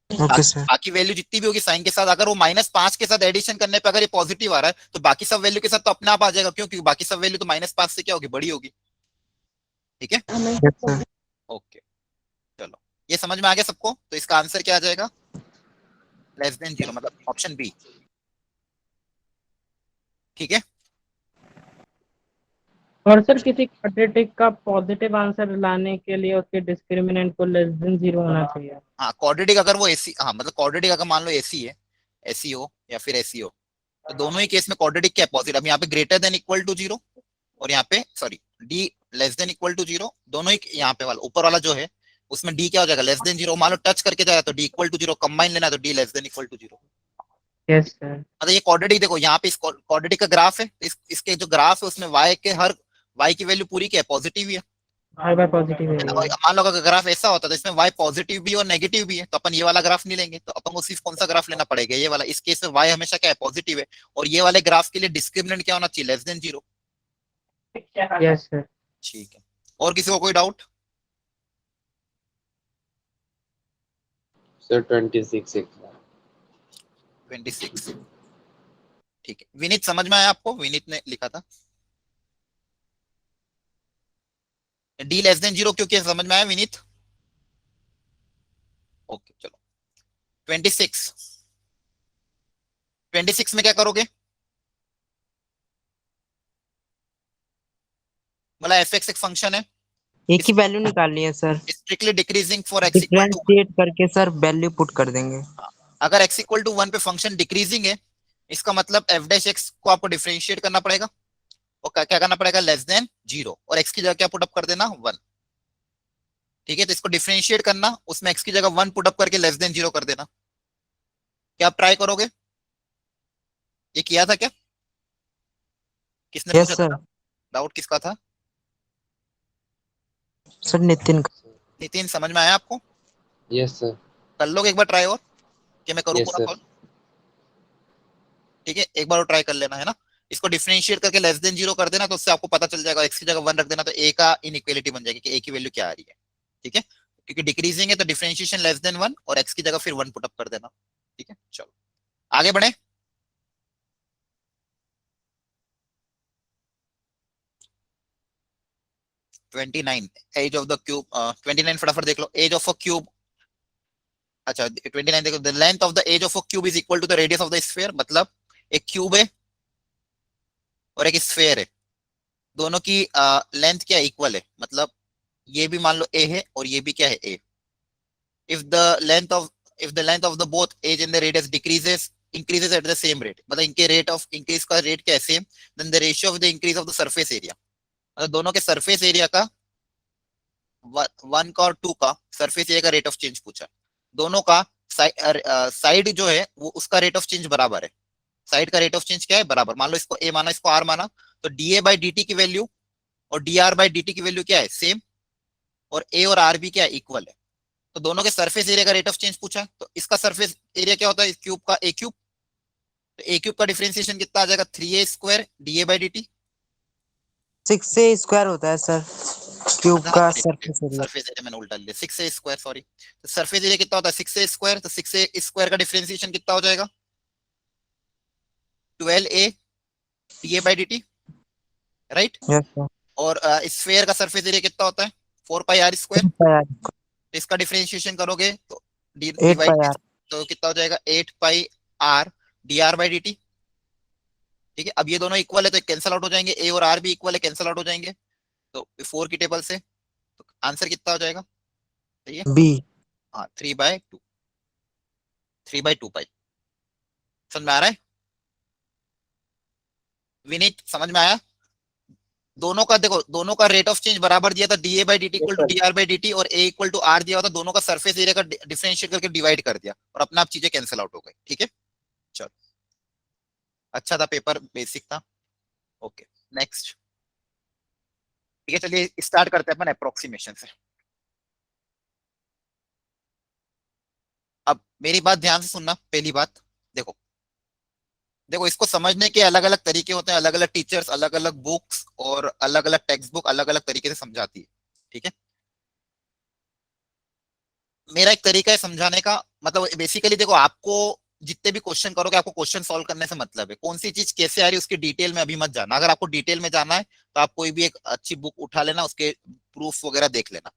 Okay sir. बाकी वैल्यू जितनी भी होगी साइन के साथ, अगर वो -5 के साथ एडिशन करने पे अगर ये पॉजिटिव आ रहा है, तो बाकी सब वैल्यू के साथ तो अपने आप आ जाएगा, क्यों, क्योंकि बाकी सब वैल्यू तो -5 से क्या होगी, बड़ी होगी, ठीक है। Yes sir. ओके, चलो ये समझ में आ गया सबको। तो इसका आंसर क्या आ जाएगा, लेस देन 0, मतलब ऑप्शन बी, ठीक है। और सर किसी क्वाड्रेटिक का पॉजिटिव आंसर लाने के लिए उसके डिस्क्रिमिनेंट को लेस देन 0 होना चाहिए। हाँ, क्वाड्रेटिक अगर वो एसी, हाँ मतलब क्वाड्रेटिक अगर मान लो एसी है, एसी हो या फिर एसी हो, तो दोनों ही केस में क्वाड्रेटिक क्या है, पॉजिटिव। अब यहाँ पे ग्रेटर देन इक्वल टू 0 और यहाँ पे sorry d less than equal to 0, दोनों ही यहाँ पे वाला ऊपर वाला जो है उसमें डी क्या हो जाएगा, लेस देन 0। मान लो टच करके जाएगा तो डी इक्वल टू 0, कंबाइन लेना है तो d less than equal to 0। Yes sir. मतलब ये क्वाड्रेटिक, देखो यहाँ पे इस क्वाड्रेटिक का ग्राफ है, इसके जो ग्राफ है उसमें y के हर y की वैल्यू पूरी क्या है, पॉजिटिव ही है। बाय पॉजिटिव है। और मान लो अगर ग्राफ ऐसा होता तो इसमें y पॉजिटिव भी और नेगेटिव भी है, तो अपन ये वाला ग्राफ नहीं लेंगे, तो अपन को सिर्फ कौन सा ग्राफ लेना पड़ेगा, ये वाला। इस केस में y हमेशा क्या है, पॉजिटिव है, और ये वाले ग्राफ के लिए डिस्क्रिमिनेंट क्या होना चाहिए, लेस देन 0। Yes sir. ठीक है, और किसी को कोई डाउट? सर 26 26, ठीक है। विनीत समझ में आया आपको, विनीत ने लिखा था डी लेस देन 0, क्योंकि समझ में आया विनीत? ओके चलो 26 में क्या करोगे, बोला एफ एक्स एक फंक्शन है, एक ही वैल्यू निकालनी है sir, strictly decreasing for x equal to, differentiate करके सर वैल्यू पुट कर देंगे। अगर x इक्वल टू 1 पे फंक्शन डिक्रीजिंग है, इसका मतलब f डैश x को आपको डिफरेंशिएट करना पड़ेगा, और क्या करना पड़ेगा, लेस देन 0, और x की जगह क्या पुट अप कर देना, 1, ठीक है। तो इसको डिफरेंशिएट करना, उसमें x की जगह 1 पुट अप करके लेस देन 0 कर देना। क्या आप ट्राई करोगे, ये किया था क्या, किसने यस पूछा सर। था, डाउट किसका था? सर नितिन का। नितिन समझ में आया आपको? यस सर कर लोगे एक बार ट्राई, और कि मैं करूँ यस पूरा सर कॉल? ठीक है, एक बार और ट्राई कर लेना, है ना। इसको डिफरेंशिएट करके लेस देन 0 कर देना, तो उससे आपको पता चल जाएगा, x की जगह 1 रख देना, तो a का इनइक्वालिटी बन जाएगी कि a की वैल्यू क्या आ रही है, ठीक है। क्योंकि डिक्रीजिंग है तो डिफरेंशिएशन लेस देन 1, और x की जगह फिर 1 पुट अप कर देना, ठीक है। चलो आगे बढ़े। एज ऑफ द क्यूब, 29 फटाफट देख लो, एज ऑफ अ क्यूब, अच्छा 29 देखो, the length of the edge of a cube is equal to the radius of the sphere. मतलब एक क्यूब है और एक स्फीयर है, दोनों की लेंथ क्या इक्वल है, मतलब ये भी मान लो a है और ये भी क्या है a। If the length of the both edge and the radius decreases increases at the same rate, मतलब इनके रेट ऑफ इंक्रीज का रेट क्या है, same, then the ratio of the increase of the surface area, मतलब दोनों के surface area का 1 का और 2 का सरफेस एरिया का रेट ऑफ चेंज पूछा, दोनों का साइड जो है वो उसका रेट ऑफ चेंज बराबर है, साइड का रेट ऑफ चेंज क्या है, बराबर। मान लो इसको a माना, इसको r माना, तो dA बाई dt की वैल्यू और dr बाई dt की वैल्यू क्या है, सेम, और a और r भी क्या है, इक्वल है। तो दोनों के सरफेस एरिया का रेट ऑफ चेंज पूछा, तो इसका सरफेस एरिया क्या होता है, इस क्यूब का a क्यूब, तो a क्यूब का डिफरेंशिएशन कितना आ जाएगा, 3a square dA by dt, 6a square होता है सर क्यूब का सरफेस एरिया। सरफेस एरिया मैंने उल्टा लिया, 6a स्क्वायर, सॉरी। तो सरफेस एरिया कितना होता है, 6a स्क्वायर, तो 6a स्क्वायर का डिफरेंशिएशन कितना हो जाएगा, 12a dA by dt, right. Yes sir. और स्फीयर का सरफेस एरिया कितना होता है, 4 पाई r स्क्वायर, तो इसका डिफरेंशिएशन करोगे तो 8 पाई r। तो कितना हो जाएगा 8 पाई r dr बाई dt। ठीक है, अब ये दोनों इक्वल है तो कैंसिल आउट हो जाएंगे, a और r भी इक्वल है, कैंसिल आउट हो जाएंगे। तो 4 की टेबल से तो आंसर कितना हो जाएगा, सही है? बी। हाँ 3/2, 3/2 पाई। समझ में आ रहा है विनीत, समझ में आया? दोनों का देखो, दोनों का रेट ऑफ चेंज बराबर दिया था, da by dt equal to d r by dt, और a इक्वल टू r दिया होता, दोनों का सरफेस एरिया का डिफरेंशिएट करके डिवाइड कर दिया और अपने आप चीजें कैंसिल आउट हो गई। ठीक है, चलो अच्छा था पेपर, बेसिक था। Okay next. ठीक है, चलिए स्टार्ट करते हैं अपन अप्रोक्सीमेशन से। अब मेरी बात ध्यान से सुनना, पहली बात देखो, देखो इसको समझने के अलग अलग तरीके होते हैं, अलग अलग टीचर्स, अलग अलग बुक्स और अलग अलग टेक्स्ट बुक अलग अलग तरीके से समझाती है। ठीक है, मेरा एक तरीका है समझाने का, मतलब बेसिकली देखो, आपको जितने भी क्वेश्चन करोगे आपको क्वेश्चन सॉल्व करने से मतलब है, कौन सी चीज कैसे आ रही है उसकी डिटेल में अभी मत जाना। अगर आपको डिटेल में जाना है तो आप कोई भी एक अच्छी बुक उठा लेना, उसके प्रूफ वगैरह देख लेना,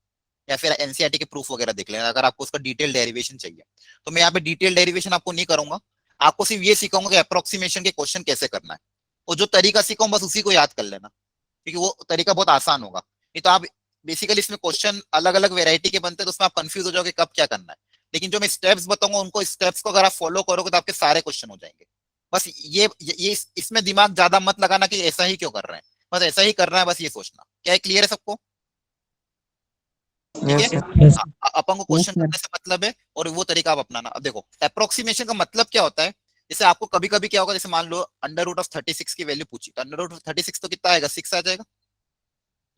या फिर एनसीईआरटी के प्रूफ वगैरह देख लेना अगर आपको उसका डिटेल डेरिवेशन चाहिए। तो मैं यहाँ पे डिटेल डेरिवेशन आपको नहीं करूंगा, आपको सिर्फ ये सिखाऊंगा कि अप्रोक्सीमेशन के क्वेश्चन कैसे करना है, और जो तरीका सिखाऊं बस उसी को याद कर लेना, क्योंकि वो तरीका बहुत आसान होगा। नहीं तो आप बेसिकली इसमें क्वेश्चन अलग अलग वेरायटी के बनते हैं तो उसमें आप कंफ्यूज हो जाओगे कब क्या करना है, लेकिन जो मैं स्टेप्स बताऊंगा उनको स्टेप्स को अगर आप फॉलो करोगे तो आपके सारे क्वेश्चन हो जाएंगे। बस ये इसमें दिमाग ज्यादा मत लगाना कि ऐसा ही क्यों कर रहे हैं, बस ऐसा ही करना है, बस ये सोचना। क्या है, क्लियर है सबको? ठीक यस है, सर। अपन को क्वेश्चन करने से मतलब है और वो तरीका आप अपनाना। अब देखो अप्रोक्सीमेशन का मतलब क्या होता है, जैसे आपको कभी कभी क्या होगा, जैसे मान लो अंडर रूट ऑफ 36 की वैल्यू पूछी, तो अंडर रूट ऑफ 36 तो कितना आएगा, 6 आ जाएगा,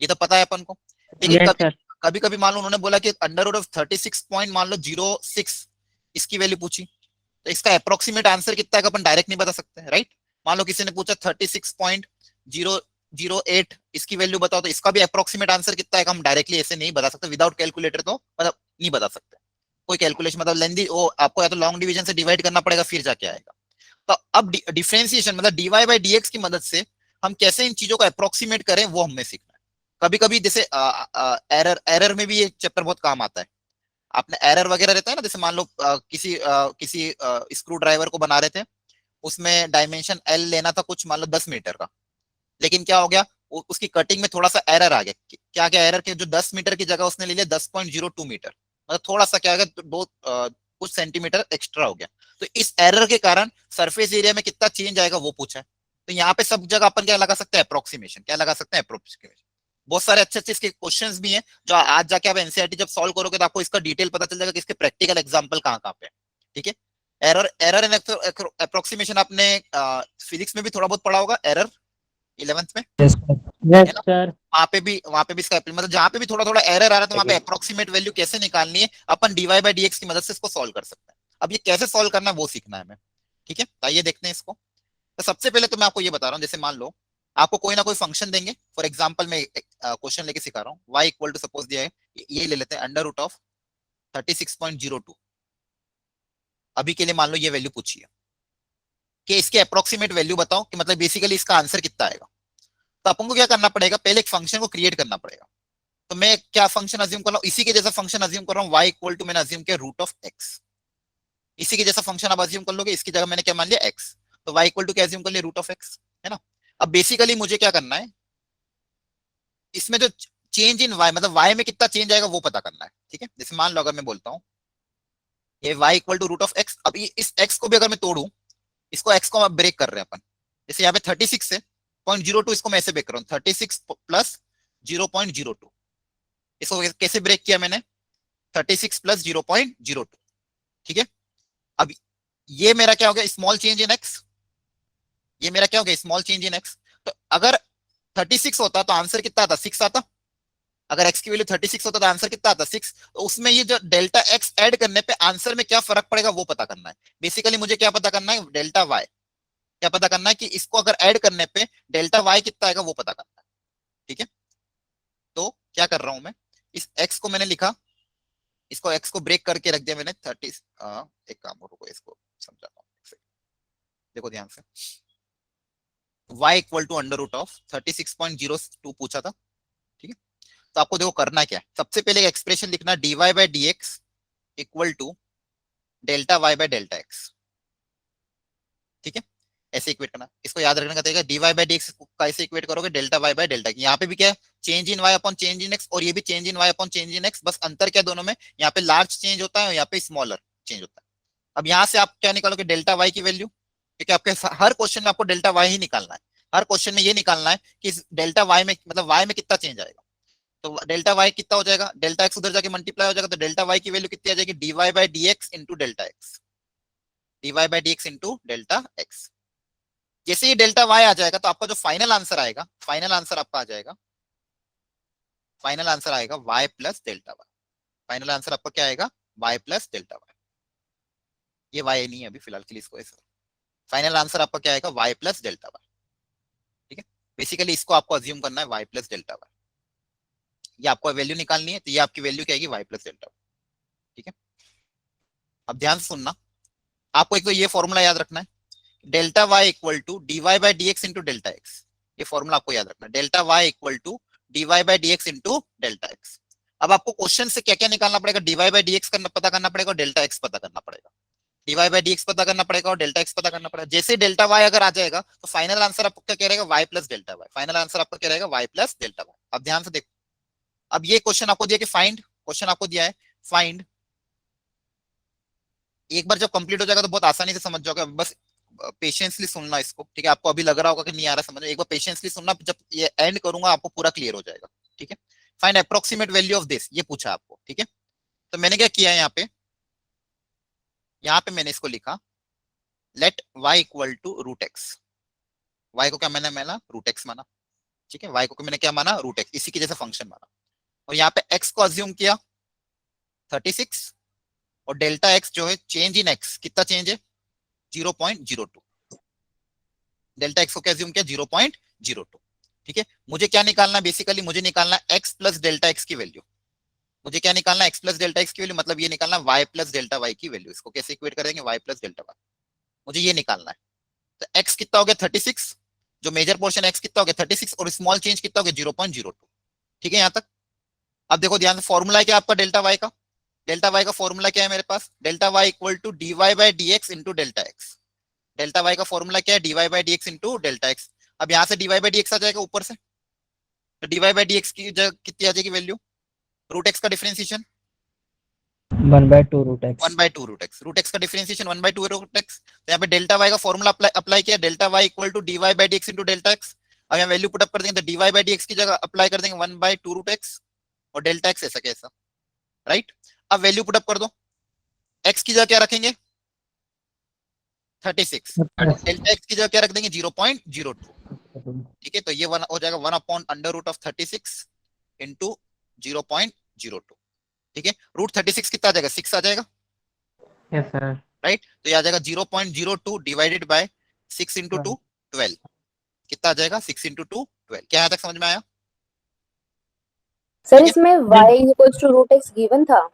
ये तो पता है अपन को। लेकिन यस कभी सर। कभी कभी मान लो उन्होंने बोला कि अंडर रूट ऑफ 36 पॉइंट मान लो 06 इसकी वैल्यू पूछी, तो इसका अप्रोक्सीमेट आंसर कितना है अपन डायरेक्ट नहीं बता सकते, राइट? मान लो किसी ने पूछा 36.008 इसकी वैल्यू बताओ, तो इसका भी अप्रोक्सीमेट आंसर कितना है हम डायरेक्टली ऐसे नहीं बता सकते, विदाउट कैलकुलेटर तो मतलब नहीं बता सकते, कोई कैलकुलेशन मतलब लेंदी वो आपको या तो लॉन्ग डिवीजन से डिवाइड करना पड़ेगा फिर जाके आएगा। तो अब डिफरेंशिएशन मतलब dy बाई dx की मदद से हम कैसे इन चीजों को अप्रोक्सीमेट करें वो हमें सीखना है। कभी कभी जैसे एरर में भी ये चैप्टर बहुत काम आता है। आपने एरर वगैरह रहता है ना, जैसे मान लो किसी स्क्रू ड्राइवर को बना रहे थे, उसमें डायमेंशन एल लेना था कुछ मान लो 10 मीटर का, लेकिन क्या हो गया, उसकी कटिंग में थोड़ा सा एरर आ गया। क्या क्या एरर के, जो 10 मीटर की जगह उसने ले लिया 10.02 मीटर, मतलब थोड़ा सा क्या हो गया, दो कुछ सेंटीमीटर एक्स्ट्रा हो गया। तो इस एरर के कारण सरफेस एरिया में कितना चेंज आएगा वो पूछा है। तो यहाँ पे सब जगह अपन क्या लगा सकते हैं, अप्रोक्सीमेशन। क्या लगा सकते हैं, अप्रोक्सीमेशन। बहुत सारे अच्छे अच्छे इसके क्वेश्चंस भी हैं जो आज जाके आप एनसीईआरटी जब सॉल्व करोगे तो आपको इसका डिटेल पता चल जाएगा कि इसके प्रैक्टिकल एग्जांपल कहाँ कहाँ पे है। ठीक है, एरर एरर एंड अप्रोक्सीमेशन आपने फिजिक्स में भी थोड़ा बहुत पढ़ा होगा, एरर 11th में, यस सर। Yes sir. वहां पे भी इसका मतलब जहां पे भी थोड़ा थोड़ा एरर आ रहा है तो वहां पे अप्रोक्सीमेट वैल्यू कैसे निकालनी है, अपन dy बाई dx की मदद से इसको सॉल्व कर सकते हैं। अब ये कैसे सॉल्व करना है वो सीखना है हमें। ठीक है, तो आइए देखते हैं इसको। तो सबसे पहले तो मैं आपको ये बता रहा हूँ, जैसे मान लो आपको कोई ना कोई फंक्शन देंगे, फॉर एग्जाम्पल मैं क्वेश्चन लेके सिखा रहा हूँ, y इक्वल टू सपोज दिया है, ये ले लेते हैं अंडर रूट ऑफ 36.02। अभी के लिए मान लो ये वैल्यू पूछी है कि इसके अप्रोक्सीमेट वैल्यू बताओ, कि मतलब बेसिकली इसका आंसर कितना आएगा। तो अपन को क्या करना पड़ेगा, पहले एक फंक्शन को क्रिएट करना पड़ेगा। तो मैं क्या फंक्शन अज्यूम कर रहा हूँ, इसी के जैसा फंक्शन अज्यूम कर रहा हूँ, y इक्वल टू मैंने अज्यूम किया रूट ऑफ x। इसी के जैसा फंक्शन आप अज्यूम कर लोगे, इसकी जगह मैंने क्या मान लिया x, तो y इक्वल टू क्या अज्यूम कर लिया, रूट ऑफ x, है ना। अब बेसिकली मुझे क्या करना है, इसमें जो चेंज इन y मतलब y में कितना चेंज आएगा वो पता करना है। ठीक है, जैसे मान लो अगर मैं बोलता हूँ ये y equal to root of x, अब इस x को भी अगर मैं तोड़ू, इसको x को ब्रेक कर रहे हैं अपन, जैसे यहाँ पे 36 है 0.02, इसको मैं ऐसे ब्रेक कर रहा हूँ 36 प्लस 0.02, इसको कैसे ब्रेक किया मैंने, 36 प्लस 0.02। ठीक है, अब ये मेरा क्या हो गया, स्मॉल चेंज इन x, ये मेरा क्या हो गया, स्मॉल चेंज इन x। तो अगर 36 होता तो आंसर कितना आता, 6 आता। अगर x की वैल्यू 36 होता तो आंसर कितना आता, 6। तो उसमें ये जो डेल्टा x ऐड करने पे आंसर में क्या फर्क पड़ेगा वो पता करना है। बेसिकली मुझे क्या पता करना है, डेल्टा y क्या पता करना है, कि इसको अगर ऐड करने पे डेल्टा y कितना आएगा वो पता करना है। ठीक है, तो क्या कर रहा हूं मैं, इस x को मैंने लिखा, इसको x को ब्रेक करके रख दिया मैंने 30। एक काम करो, इसको समझाता हूँ, देखो ध्यान से। y equal to under root of 36.02 पूछा था। ठीक है, तो आपको देखो करना क्या है, सबसे पहले एक्सप्रेशन लिखना dy by dx equal to delta y by delta x. ठीक है, ऐसे इक्वेट करना, इसको याद रखने का तरीका dy बाय dx का ऐसे इक्वेट करोगे डेल्टा वाई बाय डेल्टा। यहाँ पे भी क्या है, change in y upon change in x, और ये भी change in y upon change in x, बस अंतर क्या दोनों में, यहाँ पे लार्ज चेंज होता है और यहाँ पे स्मॉलर चेंज होता है। अब यहाँ से आप क्या निकालोगे, डेल्टा y की वैल्यू, क्योंकि आपके हर क्वेश्चन में आपको डेल्टा y ही निकालना है, हर क्वेश्चन में ये निकालना है कि डेल्टा y में मतलब y में कितना चेंज आएगा। तो डेल्टा y कितना हो जाएगा, डेल्टा x उधर जाके मल्टीप्लाई हो जाएगा, तो डेल्टा y की वैल्यू कितनी आ जाएगी, dy by dx into delta x, dy by dx into delta x. जैसे ही डेल्टा y आ जाएगा तो आपका जो फाइनल आंसर आएगा, फाइनल आंसर आपका आ जाएगा, फाइनल आंसर आएगा y plus delta y. Final answer आपका क्या आएगा, y प्लस डेल्टा वाई। ये y नहीं है अभी फिलहाल के लिए, इसको ऐसा, फाइनल आंसर आपका क्या आएगा, y प्लस डेल्टा वाई। ठीक है, बेसिकली इसको आपको अज्यूम करना है y प्लस डेल्टा वाई, ये आपको वैल्यू निकालनी है, तो ये आपकी वैल्यू क्या आएगी, y प्लस डेल्टा वाई। ठीक है, अब ध्यान से सुनना, आपको एक तो ये फॉर्मूला याद रखना है, delta y equal to dy by dx into delta x, ये फॉर्मूला आपको याद रखना है, delta y equal to dy by dx into delta x. अब आपको क्वेश्चन से क्या क्या निकालना पड़ेगा, dy बाय dx पता करना पड़ेगा और डेल्टा एक्स पता करना पड़ेगा, dy बाय dx पता करना पड़ेगा और डेल्टा एक्स पता करना पड़ेगा। जैसे डेल्टा y अगर आ जाएगा तो फाइनल आंसर आपका क्या रहेगा, y plus delta y, final answer आपका क्या रहेगा, y प्लस डेल्टा वाई। अब ध्यान से देखो, अब ये क्वेश्चन आपको दिया कि फाइंड, क्वेश्चन आपको दिया है फाइंड, एक बार जब कंप्लीट हो जाएगा तो बहुत आसानी से समझ जाओगे, बस पेशेंसली सुनना इसको। ठीक है, आपको अभी लग रहा होगा कि नहीं आ रहा समझ, एक बार पेशेंसली सुनना, जब ये एंड करूंगा आपको पूरा क्लियर हो जाएगा। ठीक है, find approximate value of this, ये पूछा आपको। ठीक है, तो मैंने क्या किया है यहाँ पे मैंने इसको लिखा, let y equal to root x, y को क्या माना रूट एक्स माना। ठीक है, y को मैंने क्या माना, रूट एक्स, इसी के जैसे फंक्शन माना, और यहाँ पे x को अज्यूम किया 36, और डेल्टा x जो है चेंज इन x, कितना चेंज है 0.02, डेल्टा x को क्या अज्यूम किया 0.02। ठीक है, मुझे क्या निकालना है, बेसिकली मुझे निकालना है x प्लस डेल्टा एक्स की वैल्यू, मुझे क्या निकालना है, x प्लस डेल्टा एक्स की वैल्यू, मतलब ये निकालना y प्लस डेल्टा वाई की वैल्यू। इसको कैसे इक्वेट करेंगे, y प्लस डेल्टा वाई, मुझे ये निकालना है। तो x कितना हो गया 36, जो मेजर पोर्शन x कितना हो गया 36, और स्मॉल चेंज कितना हो गया 0.02। ठीक है, यहां तक। अब देखो ध्यान से, फॉर्मूला क्या आपका डेल्टा y का, डेल्टा y का फॉर्मूला क्या है मेरे पास, delta y equal to dy by dx into delta x. Delta y का फॉर्मूला क्या है, dy by dx into delta x. अब यहाँ से dy बाय dx आ जाएगा ऊपर से, तो dy बाय dx की जगह कितनी आ जाएगी वैल्यू, रूट एक्स का differentiation 1/2 root x, 1/2 root x, root x का डिफरेंशिएशन 1/2 रूट एक्स। तो यहाँ पे डेल्टा y का फॉर्मूला अप्लाई किया, delta y equal to dy by dx into delta x. अब यहाँ वैल्यू पुट अप कर देंगे, तो dy बाय dx की जगह अप्लाई कर देंगे 1/2 रूट एक्स, और डेल्टा एक्स ऐसा कैसा, राइट। अब वैल्यू पुट अप कर दो, x की जगह क्या रखेंगे 36, डेल्टा एक्स की जगह क्या रख देंगे 0.02। ठीक है, तो ये वन हो जाएगा 1/√36 इंटू 0.02। ठीक है, रूट 36 कितना आ जाएगा 6 आ जाएगा, यस सर। राइट। तो ये आ जाएगा 0.02 डिवाइडेड बाय 6 इंटू 2 12, कितना आ जाएगा 6 इंटू 2 12। क्या यहाँ तक समझ में आया? सर इसमें y equals to root x given था।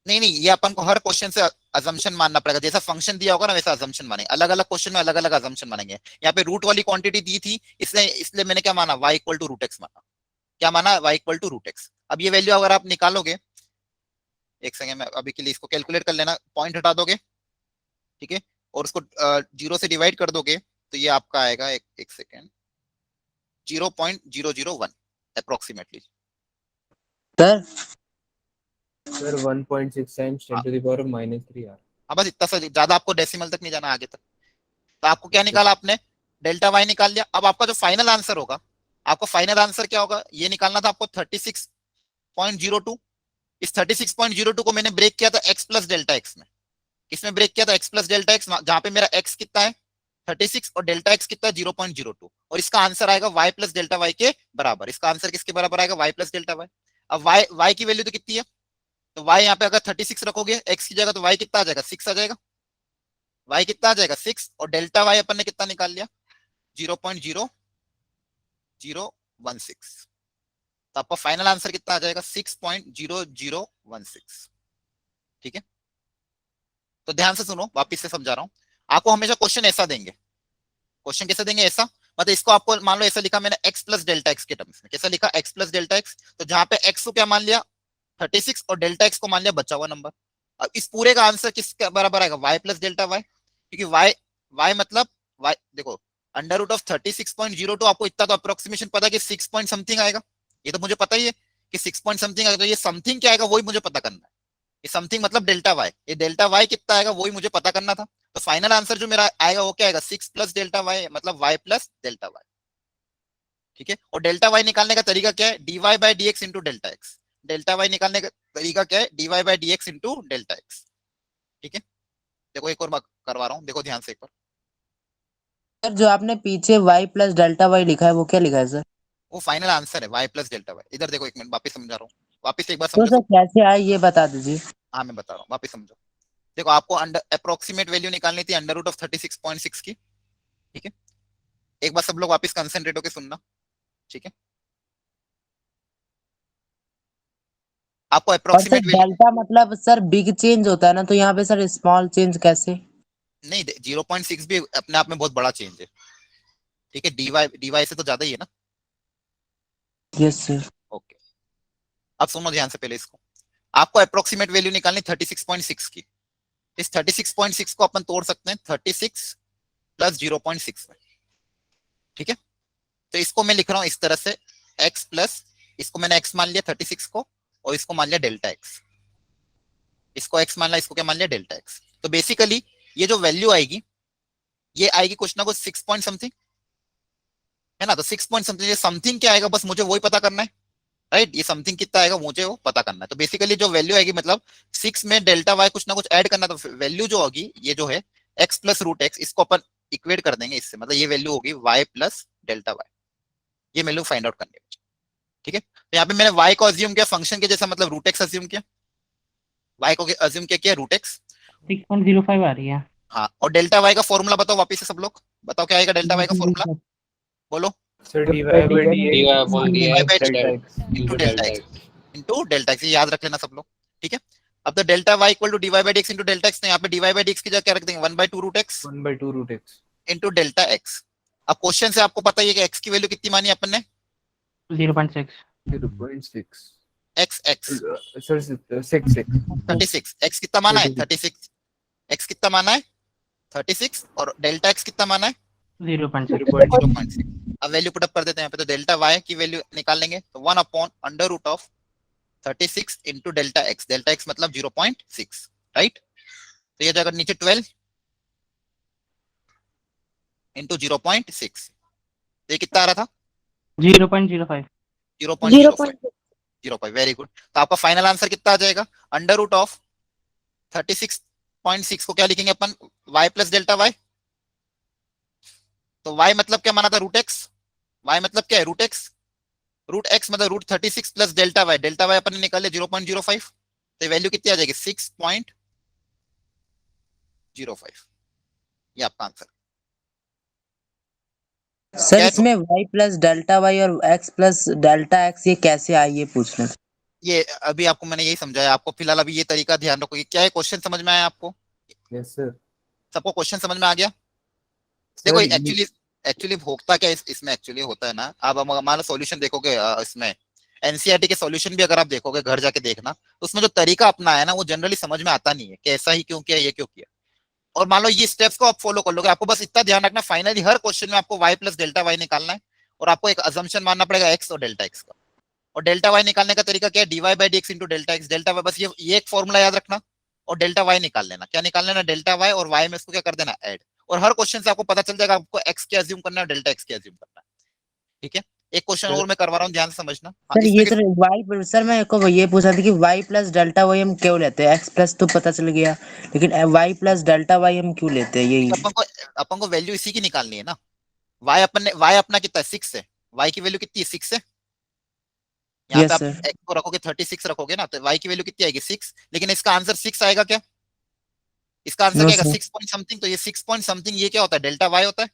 नहीं नहीं, ये अपन को हर क्वेश्चन से अजम्पशन मानना पड़ेगा, जैसा फंक्शन दिया होगा ना वैसा अजम्पशन मानेंगे, अलग अलग क्वेश्चन में अलग अलग अजम्पशन मानेंगे। यहाँ पे रूट वाली क्वांटिटी दी थी, इसलिए मैंने क्या माना y equal to root x माना। क्या माना, y equal to root x. अब ये वैल्यू अगर आप निकालोगे, एक सेकंड में अभी के लिए इसको कैलकुलेट कर लेना, पॉइंट हटा दोगे, ठीक है, और उसको 0 से डिवाइड कर दोगे, तो ये आपका आएगा एक second 0.001 approximately. Sir 1.6 times 10 to the power of -3 यार। हाँ बस इतना सा, ज्यादा आपको डेसिमल तक नहीं जाना आगे तक। तो आपको क्या निकाला आपने, डेल्टा वाई निकाल लिया। अब आपका जो फाइनल आंसर होगा, आपका फाइनल आंसर क्या होगा, ये निकालना था आपको 36.02। इस 36.02 को मैंने ब्रेक किया था x प्लस डेल्टा एक्स में। किसमें ब्रेक किया था, x प्लस डेल्टा एक्स, जहां पे मेरा x कितना है 36 और डेल्टा x कितना है 0.02, और इसका आंसर आएगा y प्लस डेल्टा वाई के बराबर। इसका आंसर किसके बराबर आएगा, y प्लस डेल्टा वाई। अब y की वैल्यू तो कितनी है, तो y यहाँ पे अगर 36 रखोगे x की जगह, तो y कितना आ जाएगा 6 आ जाएगा, y कितना आ जाएगा 6, और डेल्टा y अपन ने कितना निकाल लिया 0.0016। तो आपका फाइनल आंसर कितना आ जाएगा 6.0016। ठीक है, तो ध्यान से सुनो, वापिस से समझा रहा हूं आपको। हमेशा क्वेश्चन ऐसा देंगे, क्वेश्चन कैसे देंगे, ऐसा मतलब इसको आपको मान लो ऐसा लिखा मैंने x प्लस डेल्टा एक्स के टर्म्स में, कैसा लिखा x प्लस डेल्टा एक्स। तो जहां पे x को क्या मान लिया 36 और डेल्टा x को मान लिया बचा हुआ नंबर, अब इस पूरे का आंसर किसके बराबर आएगा, y प्लस डेल्टा वाई, क्योंकि y मतलब y देखो अंडर रूट ऑफ 36.02, आपको इतना तो अप्रोक्सीमेशन पता है कि 6 पॉइंट समथिंग आएगा, ये तो मुझे पता ही है कि 6 पॉइंट समथिंग आएगा, तो ये समथिंग क्या आएगा वही मुझे पता करना है। ये समथिंग मतलब डेल्टा वाई, ये डेल्टा वाई कितना आएगा वही मुझे पता करना था। तो फाइनल आंसर जो मेरा आएगा वो क्या आएगा, 6 प्लस डेल्टा वाई मतलब y प्लस डेल्टा वाई। ठीक है, और डेल्टा वाई निकालने का तरीका क्या है, dy by D x into delta x. Delta y निकालने का तरीका क्या है, dy by D x into delta x. ठीक है, देखो एक और मैं करवा रहा हूँ, देखो ध्यान से एक बार। सर जो आपने पीछे y प्लस डेल्टा y लिखा है वो क्या लिखा है सर? वो फाइनल आंसर है y प्लस डेल्टा वाई। इधर देखो एक मिनट वापस समझा रहा हूँ, वापस एक बार तो समझो। सर कैसे आए ये बता दीजिए। हाँ मैं बता रहा हूँ, वापस समझो। देखो आपको अंडर अप्रोक्सीमेट वैल्यू निकालनी थी अंडर रूट ऑफ 36.6 की। ठीक है, एक बार सब लोग वापस कंसंट्रेट होकर सुनना। ठीक है, आपको और सर अप्रोक्सीमेट वैल्यू डेल्टा मतलब सर बिग चेंज होता है ना, तो यहाँ पे सर स्मॉल चेंज कैसे? नहीं, 0.6 भी अपने आप में बहुत बड़ा चेंज है। ठीक है, dy से तो ज्यादा ही है ना। Yes sir. ओके, अब सुनो ध्यान से पहले इसको। आपको अप्रोक्सीमेट वैल्यू निकालनी 36.6 की। इस 36.6 को अपन तोड़ सकते हैं 36 प्लस 0.6 में। ठीक है, तो इसको मैं लिख रहा हूं इस तरह से, x प्लस, इसको मैंने x मान लिया 36 को, और इसको मान लिया डेल्टा x। इसको x मान लिया, इसको क्या मान लिया, डेल्टा x। तो बेसिकली ये जो वैल्यू आएगी ये आएगी कुछ ना कुछ 6 पॉइंट समथिंग, है ना। तो 6 पॉइंट समथिंग, ये समथिंग क्या आएगा बस मुझे वही पता करना है, राइट। ये समथिंग कितना आएगा मुझे वो पता करना है। तो बेसिकली जो वैल्यू आएगी मतलब 6 में डेल्टा वाई कुछ ना कुछ ऐड करना, तो वैल्यू जो होगी ये जो है x प्लस रूट एक्स, इसको अपन इक्वेट कर देंगे इससे, मतलब ये वैल्यू होगी y प्लस डेल्टा वाई। ये वैल्यू फाइंड आउट करनी है। ठीक है, तो यहाँ पे मैंने y को अज्यूम किया फंक्शन के जैसा, मतलब रूट एक्स अज्यूम किया, y को अज्यूम किया रूट एक्स। 6.05 आ रही है। हाँ, और डेल्टा वाई का फॉर्मूला बताओ वापिस से सब लोग, बताओ क्या आएगा डेल्टा वाई का फॉर्मूला, बोलो। Sir dy by dx dy upon dx delta x into into delta delta x, x. Into delta x, याद रख लेना सब लोग। ठीक है, अब तो delta y equal to dy by D x into delta x, तो यहाँ पे dy बाई डी एक्स की जगह क्या रख देंगे, 1/2 root x 1/2 root x into delta x. अब क्वेश्चन से आपको पता ही है कि x की वैल्यू कितनी मानी अपन ने, 0.6। 0.6 x x सर 6 36, x कितना माना है 36, x कितना माना है 36, और डेल्टा x कितना माना है 0.6। 0.6। अब वैल्यू पुट अप कर देते हैं यहाँ पे, तो डेल्टा y की वैल्यू निकाल लेंगे, तो 1 upon under root of 36 into delta x मतलब 0.6, राइट। तो ये जाएगा नीचे 12 इंटू 0.6, तो ये कितना आ रहा था 0.05। 0.05, वेरी गुड। तो आपका फाइनल आंसर कितना आ जाएगा, अंडर रूट ऑफ 36.6 को क्या लिखेंगे अपन, y प्लस डेल्टा वाई। तो y मतलब क्या माना था, रूट एक्स। y मतलब क्या है, रूट एक्स। रूट एक्स मतलब रूट 36 प्लस डेल्टा वाई अपन ने निकाले 0.05, तो वैल्यू कितनी आ जाएगी 6.05। ये आपका आंसर। सर क्या है इसमें y प्लस डेल्टा y और x प्लस डेल्टा x ये कैसे आए ये पूछ रहे थे। ये अभी आपको मैंने यही समझाया, आपको फिलहाल अभी ये तरीका ध्यान रखो। क्या है, क्वेश्चन समझ में आया आपको, यस सर सबको क्वेश्चन समझ में आ गया। देखो एक्चुअली होता क्या इसमें एक्चुअली होता है ना, आप हमारा सॉल्यूशन देखोगे इसमें एनसीईआरटी के सॉल्यूशन भी अगर आप देखोगे घर जाके देखना, तो उसमें जो तरीका अपना है ना वो जनरली समझ में आता नहीं है कि ऐसा ही क्यों किया, ये क्यों किया। और मान लो ये स्टेप्स को आप फॉलो कर लोगे, आपको बस इतना ध्यान रखना फाइनली हर क्वेश्चन में आपको y प्लस डेल्टा वाई निकालना है, और आपको एक अजम्पशन मानना पड़ेगा x और डेल्टा x का। और डेल्टा वाई निकालने का तरीका क्या है, dy by D x into delta x. Delta Y बस ये एक फॉर्मूला याद रखना, और डेल्टा वाई निकाल लेना। क्या निकाल लेना, डेल्टा वाई, और वाई में इसको क्या कर देना, ऐड। और हर क्वेश्चन से आपको पता चल जाएगा आपको x क्या अज्यूम करना है, डेल्टा x क्या अज्यूम करना है। ठीक है, एक क्वेश्चन और मैं करवा रहा हूँ, ध्यान से समझना। सर ये तो y सर मैं को ये पूछा था कि y प्लस डेल्टा y हम क्यों लेते हैं, x प्लस तो पता चल गया, लेकिन y प्लस डेल्टा y हम क्यों लेते हैं यही। अपन को वैल्यू इसी की निकालनी है ना। y अपना कितना है 6 है, y की वैल्यू कितनी है 6 है। यहाँ पे आप x को रखोगे 36 रखोगे ना, तो y की वैल्यू कितनी आएगी 6, लेकिन इसका आंसर 6 आएगा क्या, इसका आंसर क्या आएगा 6 पॉइंट समथिंग। तो ये 6 पॉइंट समथिंग ये क्या होता है, डेल्टा वाई होता है,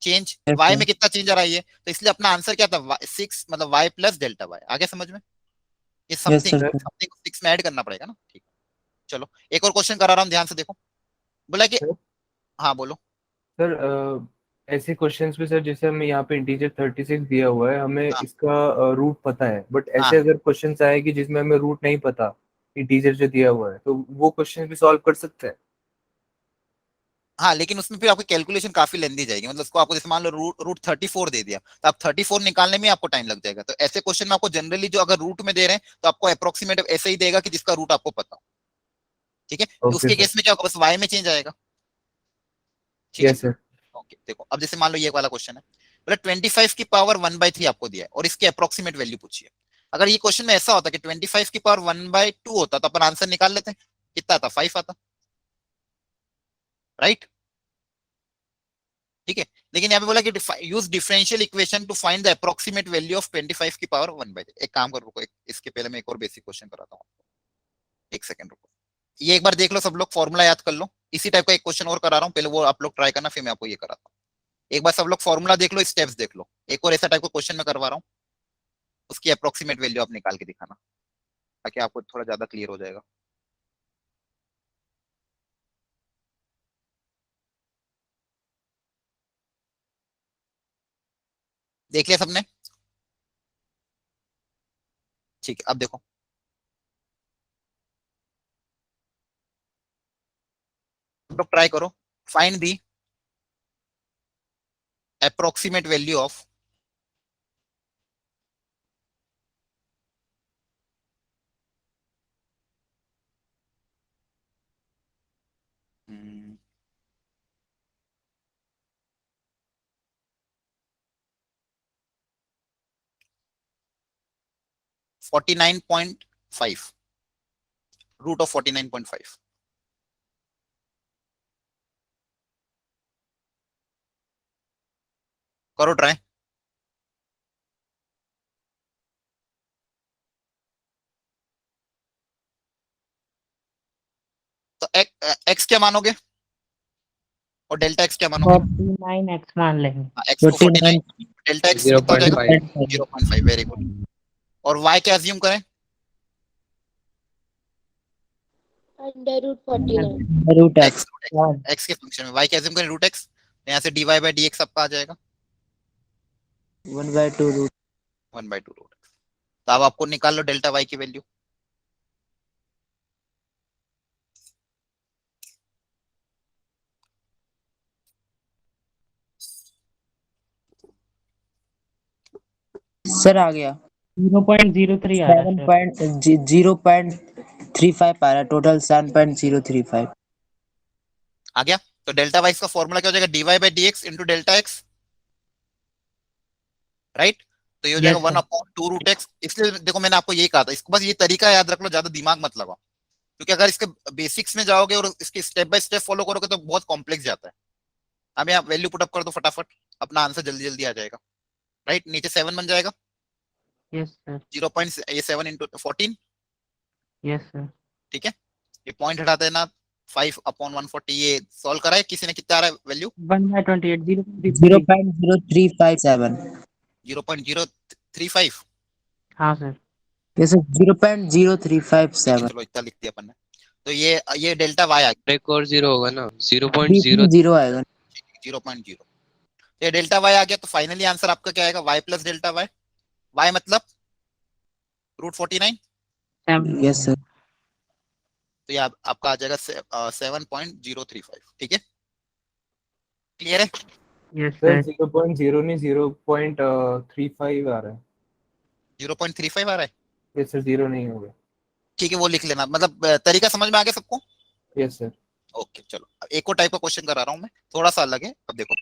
चेंज y में कितना चेंज आ रहा है ये, तो इसलिए अपना आंसर क्या था 6 मतलब y प्लस डेल्टा वाई। आगे समझ में, ये समथिंग समथिंग 6 में ऐड करना पड़ेगा ना। ठीक, चलो एक और क्वेश्चन करा रहा हूँ, ध्यान से देखो। बोला कि हाँ बोलो सर ऐसे क्वेश्चंस पे सर जैसे हमें यहाँ पे इंटीजर 36 दिया हुआ है, हमें इसका रूट पता है, बट ऐसे अगर क्वेश्चंस आए कि जिसमें हमें रूट नहीं पता, इंटीजर जो दिया हुआ है, तो वो क्वेश्चन भी सॉल्व कर सकते हैं। हाँ, लेकिन उसमें फिर आपकी कैलकुलेशन काफी लेंदी जाएगी। मतलब उसको आपको जैसे मान लो रूट 34 दे दिया, तो आप 34 निकालने में आपको टाइम लग जाएगा। तो ऐसे क्वेश्चन में आपको जनरली जो अगर रूट में दे रहे हैं तो आपको अप्रोक्सीमेट ऐसे ही देगा कि जिसका रूट आपको पता हो। ठीक है, तो ओके उसके सर। केस में क्या होगा, बस वाई में चेंज आएगा। ठीक है, यस सर। ओके। देखो अब जैसे मान लो ये वाला क्वेश्चन है, बोले 25 की पावर 1/3 आपको दिया है और इसकी अप्रोक्सीमेट वैल्यू पूछी है। अगर ये क्वेश्चन में ऐसा होता कि 25 की पावर 1/2 होता तो अपन आंसर निकाल लेते हैं, कितना आता, 5 आता, राइट। ठीक है, लेकिन यहाँ पे बोला कि use differential equation two find the approximate value of 25 की पावर 1/3। एक काम करो, रुको, इसके पहले मैं एक और बेसिक क्वेश्चन कराता हूँ। एक सेकंड रुको, ये एक बार देख लो सब लोग, फॉर्मूला याद कर लो। इसी टाइप का एक क्वेश्चन और करा रहा हूँ, पहले वो आप लोग ट्राई करना, फिर मैं आपको ये कराता हूँ। एक बार सब लोग फॉर्मूला देख लो, स्टेप्स देख लो। एक और ऐसा टाइप का क्वेश्चन मैं करवा रहा हूँ, उसकी अप्रोक्सीमेट वैल्यू आप निकाल के दिखाना, ताकि आपको थोड़ा ज्यादा क्लियर हो जाएगा। देख लिया सबने? ठीक है, अब देखो, लोग ट्राई करो, find the approximate value of 49.5, root of 49.5। करो ट्राई। तो एक्स क्या मानोगे और डेल्टा एक्स क्या मानोगे? 49x मान लेंगे। एक्स को 49, डेल्टा एक्स कितना हो जाएगा? 0.5 0.5। Very good. और वाई क्या अज्यूम करें? Under root 49 root x, x के फंक्शन में वाई क्या अज्यूम करें? Root x. यहाँ से dy बाय dx आपका आ जाएगा 1/2 रूट 1/2 रूट एक्स। तो अब आपको निकाल लो डेल्टा वाई की वैल्यू। सर आ गया 0.03 आ रहा है सर। 0.35 आ रहा है, टोटल 7.035। आ गया? तो डेल्टा वाई का फॉर्मूला क्या हो जाएगा? dy by dx into delta x, right. तो ये हो जाएगा Yes, 1/2 रूट एक्स। इसलिए देखो मैंने आपको यही कहा था, इसको बस ये तरीका याद रख लो, ज्यादा दिमाग मत लगाओ, क्योंकि अगर इसके बेसिक्स में जाओगे और इसके स्टेप बाय स्टेप फॉलो करोगे तो बहुत कॉम्प्लेक्स जाता है। अब यहाँ वैल्यू पुट अप कर दो फटाफट, अपना आंसर जल्दी जल्दी आ जाएगा, राइट। नीचे 7 बन जाएगा, yes sir, 0.7 into 14। yes sir। ठीक है, ये पॉइंट हटा देना, 5/140। ये सॉल्व करा है किसी ने? कितना आ रहा है वैल्यू? 1/28 0.0357। 0.035। हाँ सर। यस सर, ठीक है, 0.0357। चलो इतना लिख दिया अपन ने। तो ये डेल्टा वाई आ गया, एक और जीरो होगा ना, 0.0। 0 आएगा। 0.0। ये डेल्टा वाई आ गया, तो फाइनली आंसर आपका क्या आएगा? Y plus delta y. Y मतलब रूट 49। Yes sir. तो ये आपका आ जाएगा 7.035। ठीक है, क्लियर है? yes sir sir। 0.0 नहीं 0.35 आ रहा है। 0.35 आ रहा है? ये सर 0 नहीं होगा। ठीक है, वो लिख लेना। मतलब तरीका समझ में आ गया सबको? Yes sir. ओके, चलो अब एक और टाइप का क्वेश्चन करा रहा हूं मैं, थोड़ा सा अलग है। अब देखो,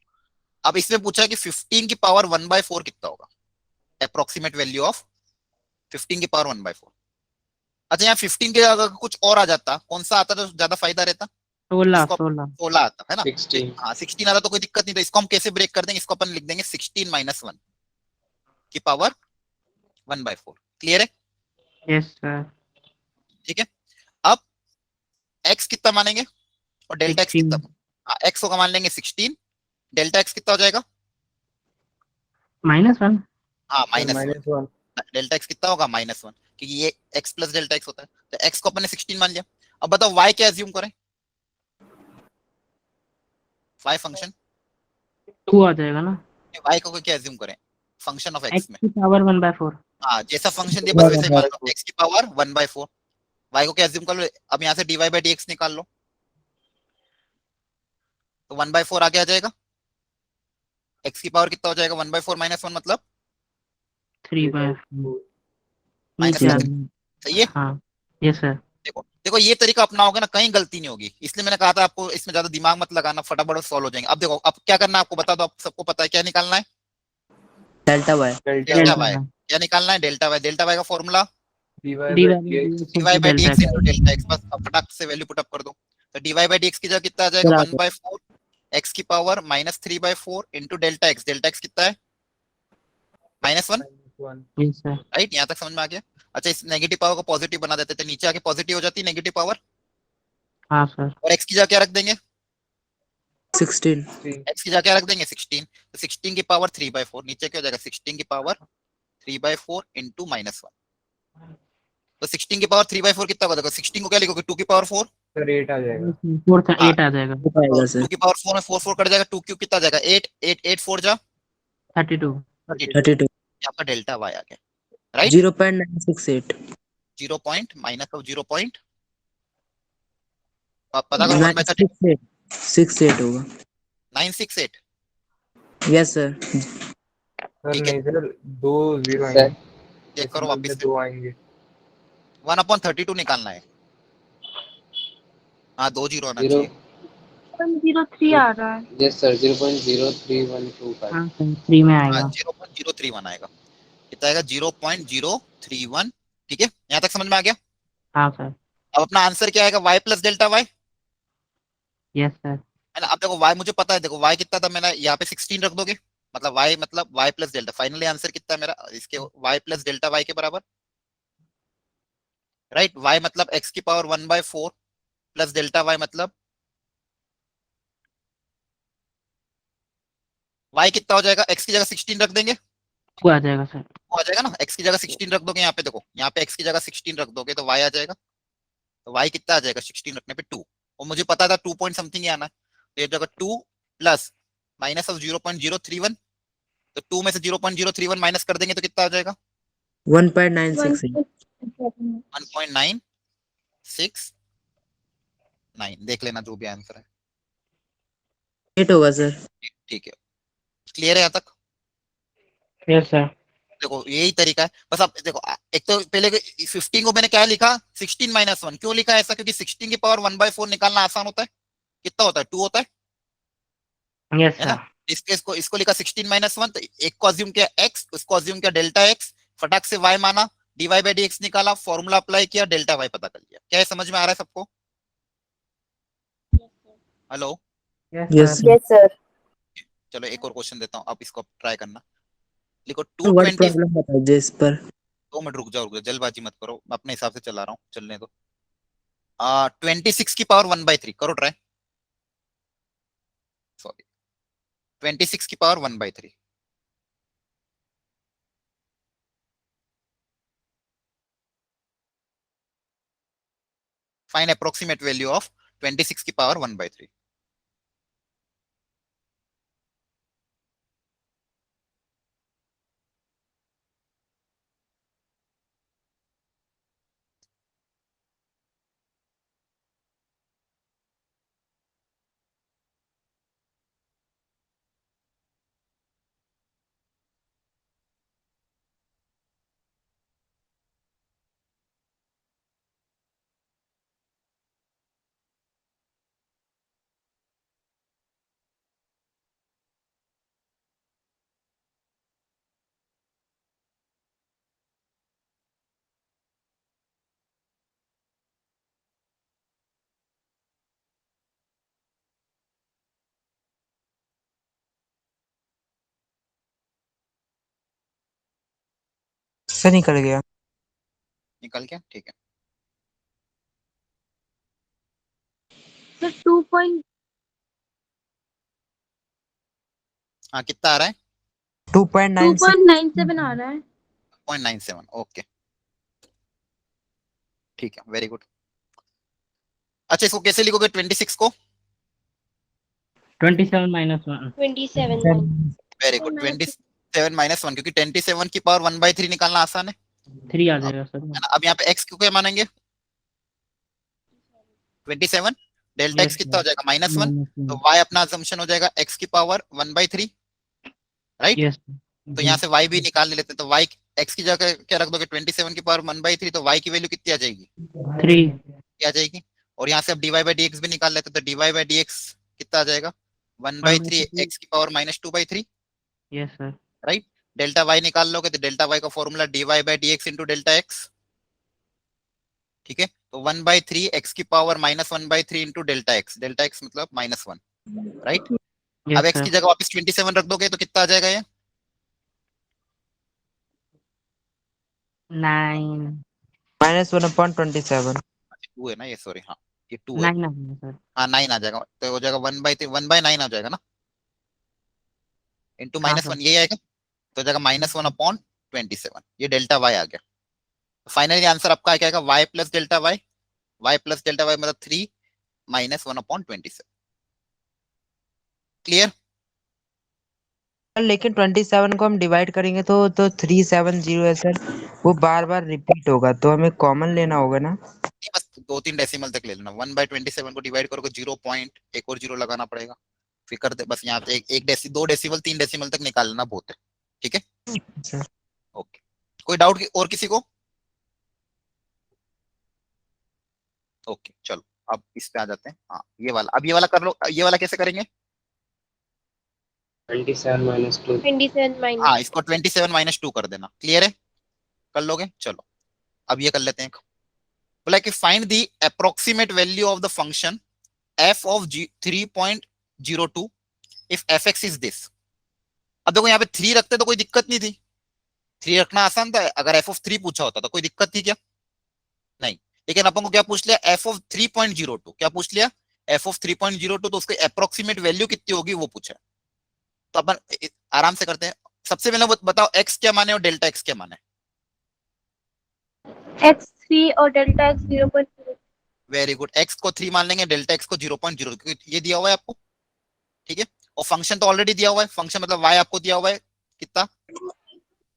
अब इसमें पूछा है कि 15 की पावर 1/4 कितना होगा? अप्रोक्सीमेट वैल्यू ऑफ 15 की पावर 1/4। अच्छा, यहाँ 15 के अगर कुछ और आ जाता, कौन सा आता तो ज्यादा फायदा रहता? 16 इसको 16 16 आता है ना? 16। हाँ, 16 आता तो कोई दिक्कत नहीं। तो इसको हम कैसे ब्रेक कर देंगे? इसको अपन लिख देंगे 16 माइनस 1 की पावर 1/4। क्लियर है? yes sir। ठीक है, अब x कितना मानेंगे और डेल्टा x 16 कितना? हाँ, x को मान लेंगे 16, डेल्टा x कितना हो जाएगा? -1। हाँ, सर -1। -1। डेल्टा x कितना होगा? -1, क्योंकि ये x प्लस डेल्टा x होता है। तो x को अपन ने 16 मान लिया। अब बताओ y क्या एज्यूम करें? y फंक्शन, 2 आ जाएगा ना। y को क्या एज्यूम करें फंक्शन ऑफ x x में? की पावर 1/4। हाँ, जैसा फंक्शन दिया बस वैसे ही मान लो, x की पावर 1/4। y को क्या एज्यूम कर लो, अब यहाँ से dy by dx निकाल लो, तो 1/4 आगे आ जाएगा, x की पावर कितना हो जाएगा 1/4 माइनस 1 मतलब 3/4 माइनस नीचे आ 3, सही है। हाँ यस सर। देखो देखो ये तरीका अपनाओगे ना कहीं गलती नहीं होगी, इसलिए मैंने कहा था आपको इसमें ज्यादा दिमाग मत लगाना, फटाफट सॉल्व हो जाएंगे। अब देखो अब क्या करना है आपको बता दो, आप सबको पता है क्या निकालना है, डेल्टा वाई डेल्टा वाई। क्या निकालना है, डेल्टा वाई। डेल्टा वाई का formula dy dy by by dx dy by dx into delta x, बस अब फटाक से वैल्यू पुट अप कर दो, तो dy by dx की जगह कितना आ जाएगा चला 1/4 x की power -3/4 into delta x। Delta x कितना है -1, 1 यस सर। राइट, यहाँ तक समझ में आ गया। अच्छा इस नेगेटिव पावर को पॉजिटिव बना देते थे, नीचे आके पॉजिटिव हो जाती है नेगेटिव पावर, हाँ सर। और x की जगह क्या रख देंगे, 16 x की जगह क्या रख देंगे 16, तो 16 की पावर 3/4, नीचे क्या हो जाएगा 16 की पावर 3/4 into -1, तो 16 की पावर 3/4 कितना होगा, देखो 16 को क्या लिखोगे 2 की पावर 4, सर 8 आ जाएगा। 8 आ जाएगा। आएगा तो सर 2 की पावर 4 में 4 4 कट जाएगा, 2 क्यूब कितना आ जाएगा 8 8 8 4 जा 32 32 आपका डेल्टा y आ गया, right. 0.968 0 point minus of 0 point, आप पता करो 1/30 68 होगा 968, यस सर। सर ठीक है। नहीं सर 2 0 सर आएंगे, चेक करो डेसिमल में वापस 2 आएंगे। 1/32 निकालना है, हाँ 2 0 आना 0 चाहिए, 0.03 आ रहा है। यस सर 0.0312 हाँ सर 3 में हाँ आएगा। 0.031 आएगा, कितना आएगा 0.031, ठीक है यहाँ तक समझ में आ गया। हाँ सर अब अपना आंसर क्या आएगा y plus delta y, yes sir. है ना। अब देखो y मुझे पता है, देखो y कितना था, मैंने यहाँ पे 16 रख दोगे, मतलब y plus delta, finally answer कितना है मेरा इसके y प्लस डेल्टा y के बराबर, राइट। y मतलब x की पावर 1/4 प्लस डेल्टा y मतलब y कितना हो जाएगा, x की जगह 16 रख देंगे, वो आ जाएगा सर। वो आ जाएगा ना, x की जगह 16 रख दोगे, यहाँ पे देखो यहाँ पे x की जगह 16 रख दोगे तो y आ जाएगा, तो y कितना आ जाएगा 16 रखने पे 2, और मुझे पता था 2 पॉइंट समथिंग ही आना है, तो ये जगह 2 प्लस माइनस ऑफ 0.031, तो 2 में से 0.031 माइनस कर देंगे तो कितना आ जाएगा 1.968 1.969, देख लेना जो भी आंसर है, 8 होगा सर। ठीक है। क्लियर है यहाँ तक, यस सर। देखो यही तरीका है, बस अब देखो एक तो पहले 15 को मैंने क्या लिखा 16 माइनस 1, क्यों लिखा ऐसा, क्योंकि 16 की पावर 1/4 निकालना आसान होता है, कितना होता है 2 होता है यस है ना। सर। इसको लिखा 16 माइनस 1, तो एक को अज्यूम किया x, उसको अज्यूम किया डेल्टा x, फटाक से y माना, dy by dx निकाला, फॉर्मूला अप्लाई किया, डेल्टा y पता कर लिया। क्या है समझ में आ रहा है सबको, हेलो। Yes yes sir. चलो एक और क्वेश्चन देता हूँ, आप इसको ट्राई करना, लिखो सर वर्ड 220, प्रॉब्लम बताइए इस पर। 2 मिनट रुक जाओ, जल्दबाजी मत करो, अपने हिसाब से चला रहा हूँ, चलने दो। 26 की पावर 1/3 करो ट्राई, सॉरी 26 की power 1/3, find approximate value of 26 की पावर 1/3। सर निकल गया। निकल गया, ठीक है। सर 2. हाँ कितना आ रहा है 2.96 2.97 आ रहा है। 0.97, ओके ठीक है, वेरी गुड। अच्छा इसको कैसे लिखोगे 26 को, 27 माइनस 1 27 वेरी गुड, 27 माइनस 1, क्योंकि 27 की पावर 1/3 निकालना आसान है 3 आ जाएगा सर। ना। अब यहाँ पे x को क्या मानेंगे 27, डेल्टा Yes, एक्स कितना हो sir. जाएगा -1, -1. तो y अपना assumption हो जाएगा x की पावर 1/3, राइट? Yes. तो यहाँ से y भी निकाल लेते हैं, तो y x की जगह क्या रख दोगे 27 की पावर 1/3, तो y की वैल्यू कितनी आ जाएगी 3. क्या आ जाएगी। और यहाँ से अब dy by dx भी निकाल लेते हैं, तो dy by dx कितना आ जाएगा 1/3 x की power -2/3, Yes, sir. Right? Delta y निकाल लोगे तो डेल्टा y का formula dy by dx into delta x, ठीक है? तो 1/3 x की पावर -1/3 इंटू डेल्टा x मतलब -1, राइट? Yes, अब x sir. की जगह वापस 27 रख दोगे तो कितना आ जाएगा ये 9. -1/27. 2 है ना ये, सॉरी, हाँ ये 2 है, 9 है सर. हाँ 9 आ जाएगा, तो हो जाएगा 1/9 आ जाएगा ना, इंटू हाँ, -1 यही आएगा, तो हो जाएगा -1/27, ये डेल्टा y आ गया। फाइनली आंसर आपका क्या आएगा y प्लस डेल्टा y, मतलब 3 -1/27। क्लियर? लेकिन 27 को हम डिवाइड करेंगे तो 370 है सर, वो बार बार रिपीट होगा, तो हमें कॉमन लेना होगा ना। बस 2-3 डेसिमल तक ले लेना, 1/27 को डिवाइड करोगे 0 पॉइंट एक और 0 लगाना पड़ेगा, फिर कर दे बस, यहाँ पे एक 2 डेसिमल 3 डेसिमल तक निकाल लेना बहुत है, ठीक है? सर ओके, कोई डाउट और किसी को? ओके चलो अब इस पे आ जाते हैं, हाँ ये वाला, अब ये वाला कर लो, ये वाला कैसे करेंगे? 27 minus 2. 27 minus. हाँ इसको 27 - 2 कर देना, क्लियर है? कर लोगे? चलो अब ये कर लेते हैं, बोला कि find the approximate value of the function f of 3.02 if fx is this. अब देखो यहाँ पे 3 रखते तो कोई दिक्कत नहीं थी, 3 रखना आसान था, अगर f of 3 पूछा होता तो कोई दिक्कत थी क्या? नहीं, लेकिन अपन को क्या पूछ लिया f of 3.02, क्या पूछ लिया f of 3.02, तो उसकी अप्रोक्सीमेट वैल्यू कितनी होगी वो पूछा। तो अपन आराम से करते हैं, सबसे पहले बताओ x क्या माने और डेल्टा x क्या माने? x3 और delta x 0.0. Very good, x को 3 मान लेंगे, डेल्टा x को 0.0, क्योंकि ये दिया हुआ है आपको, ठीक है? और फंक्शन तो ऑलरेडी दिया हुआ है, फंक्शन मतलब y आपको दिया हुआ है कितना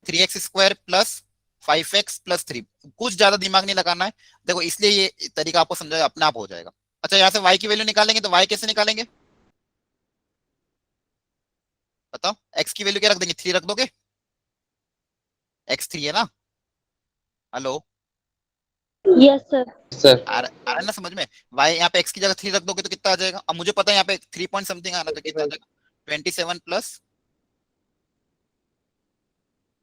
3x² प्लस 5x प्लस 3, कुछ ज्यादा दिमाग नहीं लगाना है, देखो इसलिए ये तरीका आपको समझा अपने आप हो जाएगा। अच्छा यहाँ से y की वैल्यू निकालेंगे, तो y कैसे निकालेंगे बताओ? x की वैल्यू क्या रख देंगे, 3 रख दोगे, x 3 है ना, हेलो Yes sir. Sir. आ रहा है ना समझ में? y यहाँ पे x की जगह 3 रख दोगे तो कितना आ जाएगा, अब मुझे पता है यहाँ पे 3 पॉइंट समथिंग आना, तो कितना आ जाएगा 27 प्लस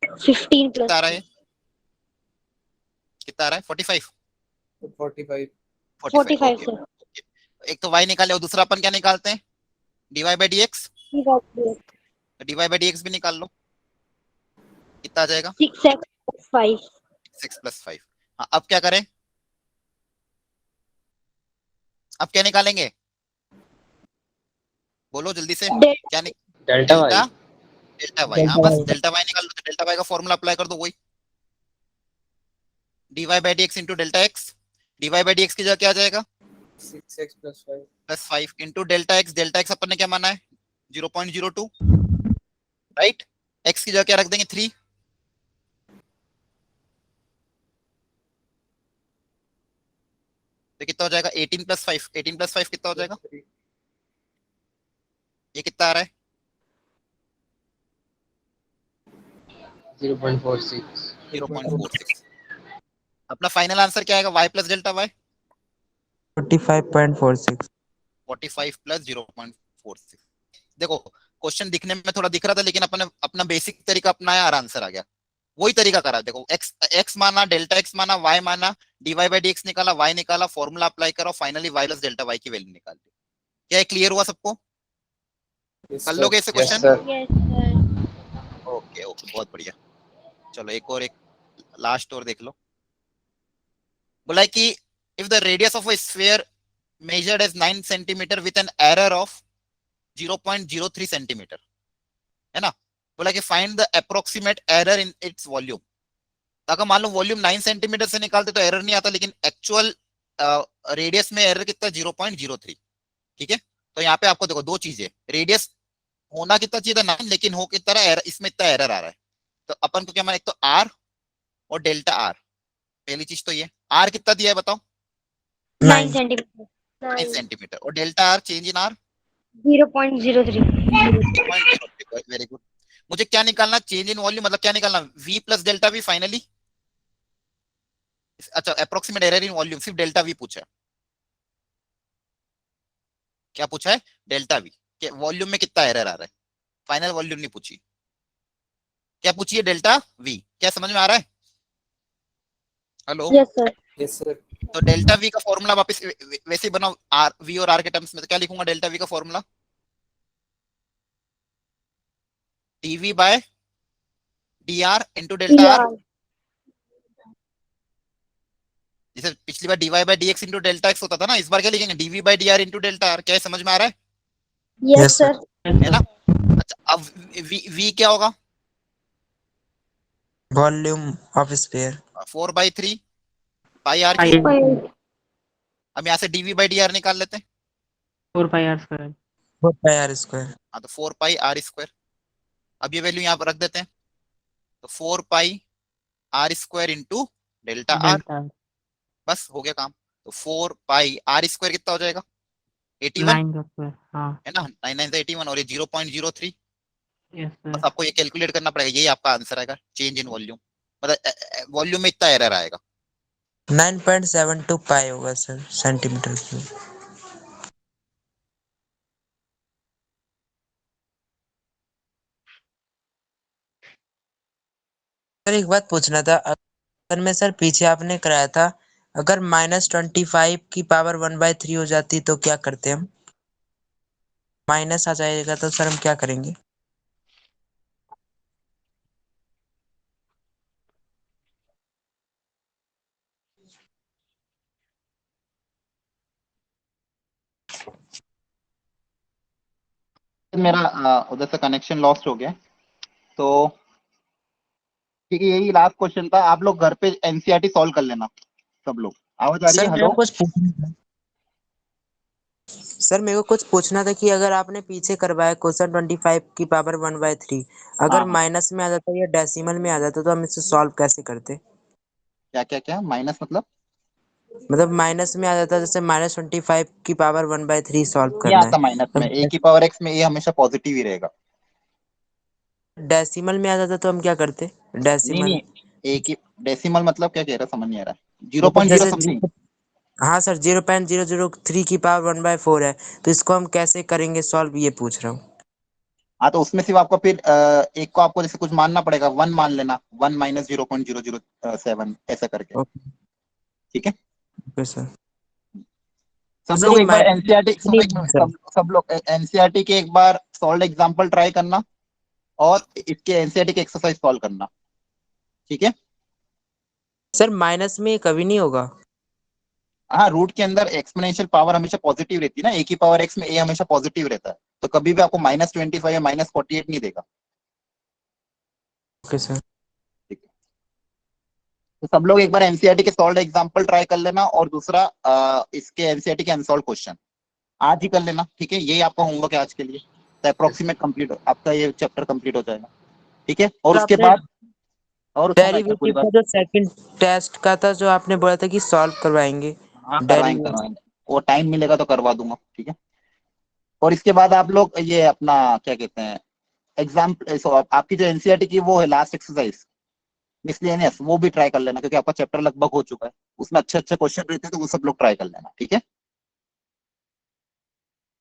15 plus. कितना आ रहा है, कितना आ रहा है 45 45. 45 ओके। sir. एक तो y निकाले और दूसरा अपन क्या निकालते हैं dy by dx, तो dy by dx भी निकाल लो, कितना आ जाएगा 6x plus 5. 6 + 5। हाँ अब क्या करें, अब क्या निकालेंगे बोलो जल्दी से, क्या Delta y. डेल्टा y, हाँ बस डेल्टा y निकाल लो, तो डेल्टा y का फॉर्मूला अप्लाई कर दो, वही dy by dx into delta x, dy by dx की जगह क्या आ जाएगा 6x plus 5. Plus 5 into delta x अपन ने क्या माना है 0.02, राइट? x की जगह क्या रख देंगे 3, तो कितना हो जाएगा 18 + 5, 18 + 5 कितना हो जाएगा, ये कितना आ रहा है 0.46. 0.46। अपना फाइनल आंसर क्या आएगा y plus delta y 45.46. 45 plus 0.46। देखो क्वेश्चन दिखने में थोड़ा दिख रहा था, लेकिन अपन ने अपना बेसिक तरीका अपनाया और आंसर आ गया, वही तरीका करा। देखो x माना, डेल्टा x माना, y माना, dy by dx निकाला, y निकाला, फॉर्मूला अप्लाई करो, finally y plus delta y की वैल्यू निकाल दी। क्या क्लियर हुआ सबको? Yes, कर sir. लोगे ऐसे Yes question? sir. Yes sir. Okay okay बहुत बढ़िया। चलो एक लास्ट और देख लो। बोला है कि if the radius of a sphere measured as 9 centimeter with an error of 0.03 centimeter, है ना? बोला कि find the approximate error in its volume। अगर मान लो वॉल्यूम 9 सेंटीमीटर से निकालते तो एरर नहीं आता, लेकिन एक्चुअल रेडियस में एरर कितना 0.03, ठीक है? तो यहाँ पे आपको देखो दो चीजें, रेडियस होना कितना चाहिए था 9, लेकिन हो कितना एरर, इसमें इतना एरर आ रहा है, तो अपन को क्या माना, एक तो आर और डेल्टा आर, पहली चीज तो ये। आर कितना दिया है बताओ? 9 centimeter. 9 सेंटीमीटर। और delta R change in are 0.03. 0.03। Very good. मुझे क्या निकालना, चेंज इन वॉल्यूम मतलब क्या निकालना, v plus delta we finally. अच्छा, अप्रोक्सीमेट एरर इन वॉल्यूम, सिर्फ डेल्टा वी पूछा है। क्या पूछा है, डेल्टा वी, वॉल्यूम में कितना एरर आ रहा है, फाइनल वॉल्यूम नहीं पूछी। क्या पूछिए, डेल्टा वी। क्या समझ में आ रहा है? Hello. Yes, sir. Yes, sir. तो डेल्टा वी का फॉर्मूला वापस वैसे ही बनाओ, आर वी और आर के टर्म्स में। तो क्या लिखूंगा डेल्टा वी का formula, d v by d r into delta r. PR. जैसे पिछली बार d y by d x into delta x होता था ना, इस बार क्या लिखेंगे, d v by d r into delta r. क्या है, समझ में आ रहा है? Yes, sir. है ना? अच्छा, अब वी क्या होगा, volume of sphere 4/3 pi r cube. Pi. अब यहाँ से डीवी बाई डी आर निकाल लेते हैं। 4 pi r square. 4 pi are square. हाँ, तो 4 पाई आर स्क्वायर। अब ये वैल्यू यहाँ पर रख देते हैं, तो 4 pi are square into delta r. Delta r. बस हो गया काम। तो 4 पाई आर स्क्वायर कितना हो जाएगा, 81 9 का square. हाँ. है ना, 9 से 81 और ये 0.03। Yes, sir. बस आपको ये कैलकुलेट करना पड़ेगा, यही आपका आंसर आएगा, चेंज इन वॉल्यूम। मतलब वॉल्यूम में इतना एरर आएगा। 9.72 पाई होगा सर, सेंटीमीटर क्यूब। सर एक बात पूछना था, अगर में सर पीछे आपने कराया था, अगर -25 की पावर 1/3 हो जाती तो क्या करते हम? माइनस आ जाएगा तो सर हम क्या करेंगे? मेरा उधर से कनेक्शन लॉस्ट हो गया, तो ठीक है, यही लास्ट क्वेश्चन था। आप लोग घर पे एनसीईआरटी सॉल्व कर लेना सब लोग। आवाज आ रही है? सर मेरे हेलो। को कुछ पूछना था। सर मेरे को कुछ पूछना था कि अगर आपने पीछे करवाया क्वेश्चन 25 की पावर 1/3, अगर हाँ, माइनस में आ जाता या डेसिमल में आ जाता तो हम इसे सॉल्व कैसे करते? क्या क्या क्या माइनस मतलब? मतलब माइनस में आ जाता, जैसे -25 की पावर 1/3 सॉल्व ये करना है आता माइनस तो में, ए की पावर एक्स में ए हमेशा पॉजिटिव ही रहेगा। डेसिमल में आ जाता तो हम क्या करते? नहीं डेसिमल नहीं, ए की डेसिमल मतलब क्या कह रहा, समझ नहीं आ रहा। मतलब 0.0 जैसे समथिंग। हाँ सर, 0.003 की पावर 1/4 है, तो इसको हम कैसे करेंगे सॉल्व, ये पूछ रहा हूँ। हाँ, तो उसमें सिर्फ आपको फिर एक को आपको जैसे कुछ मानना पड़ेगा, 1 मान लेना, 1 माइनस 0.007 ऐसा करके। ओके ठीक है, ओके सर। सब सर लोग ये एक बार एनसीईआरटी, सुनो एक मिनट, सर, सब लोग एनसीईआरटी के एक बार सॉल्व एग्जांपल ट्राई करना, और इसके एनसीईआरटी के एक्सरसाइज सॉल्व करना। ठीक है। सर माइनस में कभी नहीं होगा? हाँ, रूट के अंदर एक्सपोनेंशियल पावर हमेशा पॉजिटिव रहती है ना, ए की पावर एक्स में ए हमेशा पॉजिटिव रहता है, तो कभी भी आपको -25 या -48 नहीं देगा। Okay sir. ठीक है, तो सब लोग एक बार एनसीईआरटी के सॉल्व एग्जांपल ट्राई कर लेना, और दूसरा इसके एनसीईआरटी के अनसॉल्व क्वेश्चन आज ही कर लेना। ठीक है, यही आपका होमवर्क है आज के लिए। तो अप्रोक्सीमेट कंप्लीट, आपका ये चैप्टर कंप्लीट हो जाएगा। ठीक है, और तो उसके आपने बाद, और सुनो एक बार पूरी डेरिवेटिव बात। का जो सेकंड टेस्ट का था, जो आपने बोला था कि सॉल्व करवाएंगे, हाँ, करवाएंगे डेरिवेटिव। करवाएंगे, वो टाइम मिलेगा तो करवा दूंगा। ठीक है, और इसके बाद आप लोग ये अपना क्या कहते हैं, आपकी जो एनसीईआरटी की वो है लास्ट एक्सरसाइज मिसलेनियस, वो भी ट्राई कर लेना, क्योंकि आपका चैप्टर लगभग हो चुका है, उसमें अच्छे अच्छे क्वेश्चन रहते हैं, तो वो सब लोग ट्राई कर लेना। ठीक है,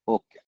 ओके।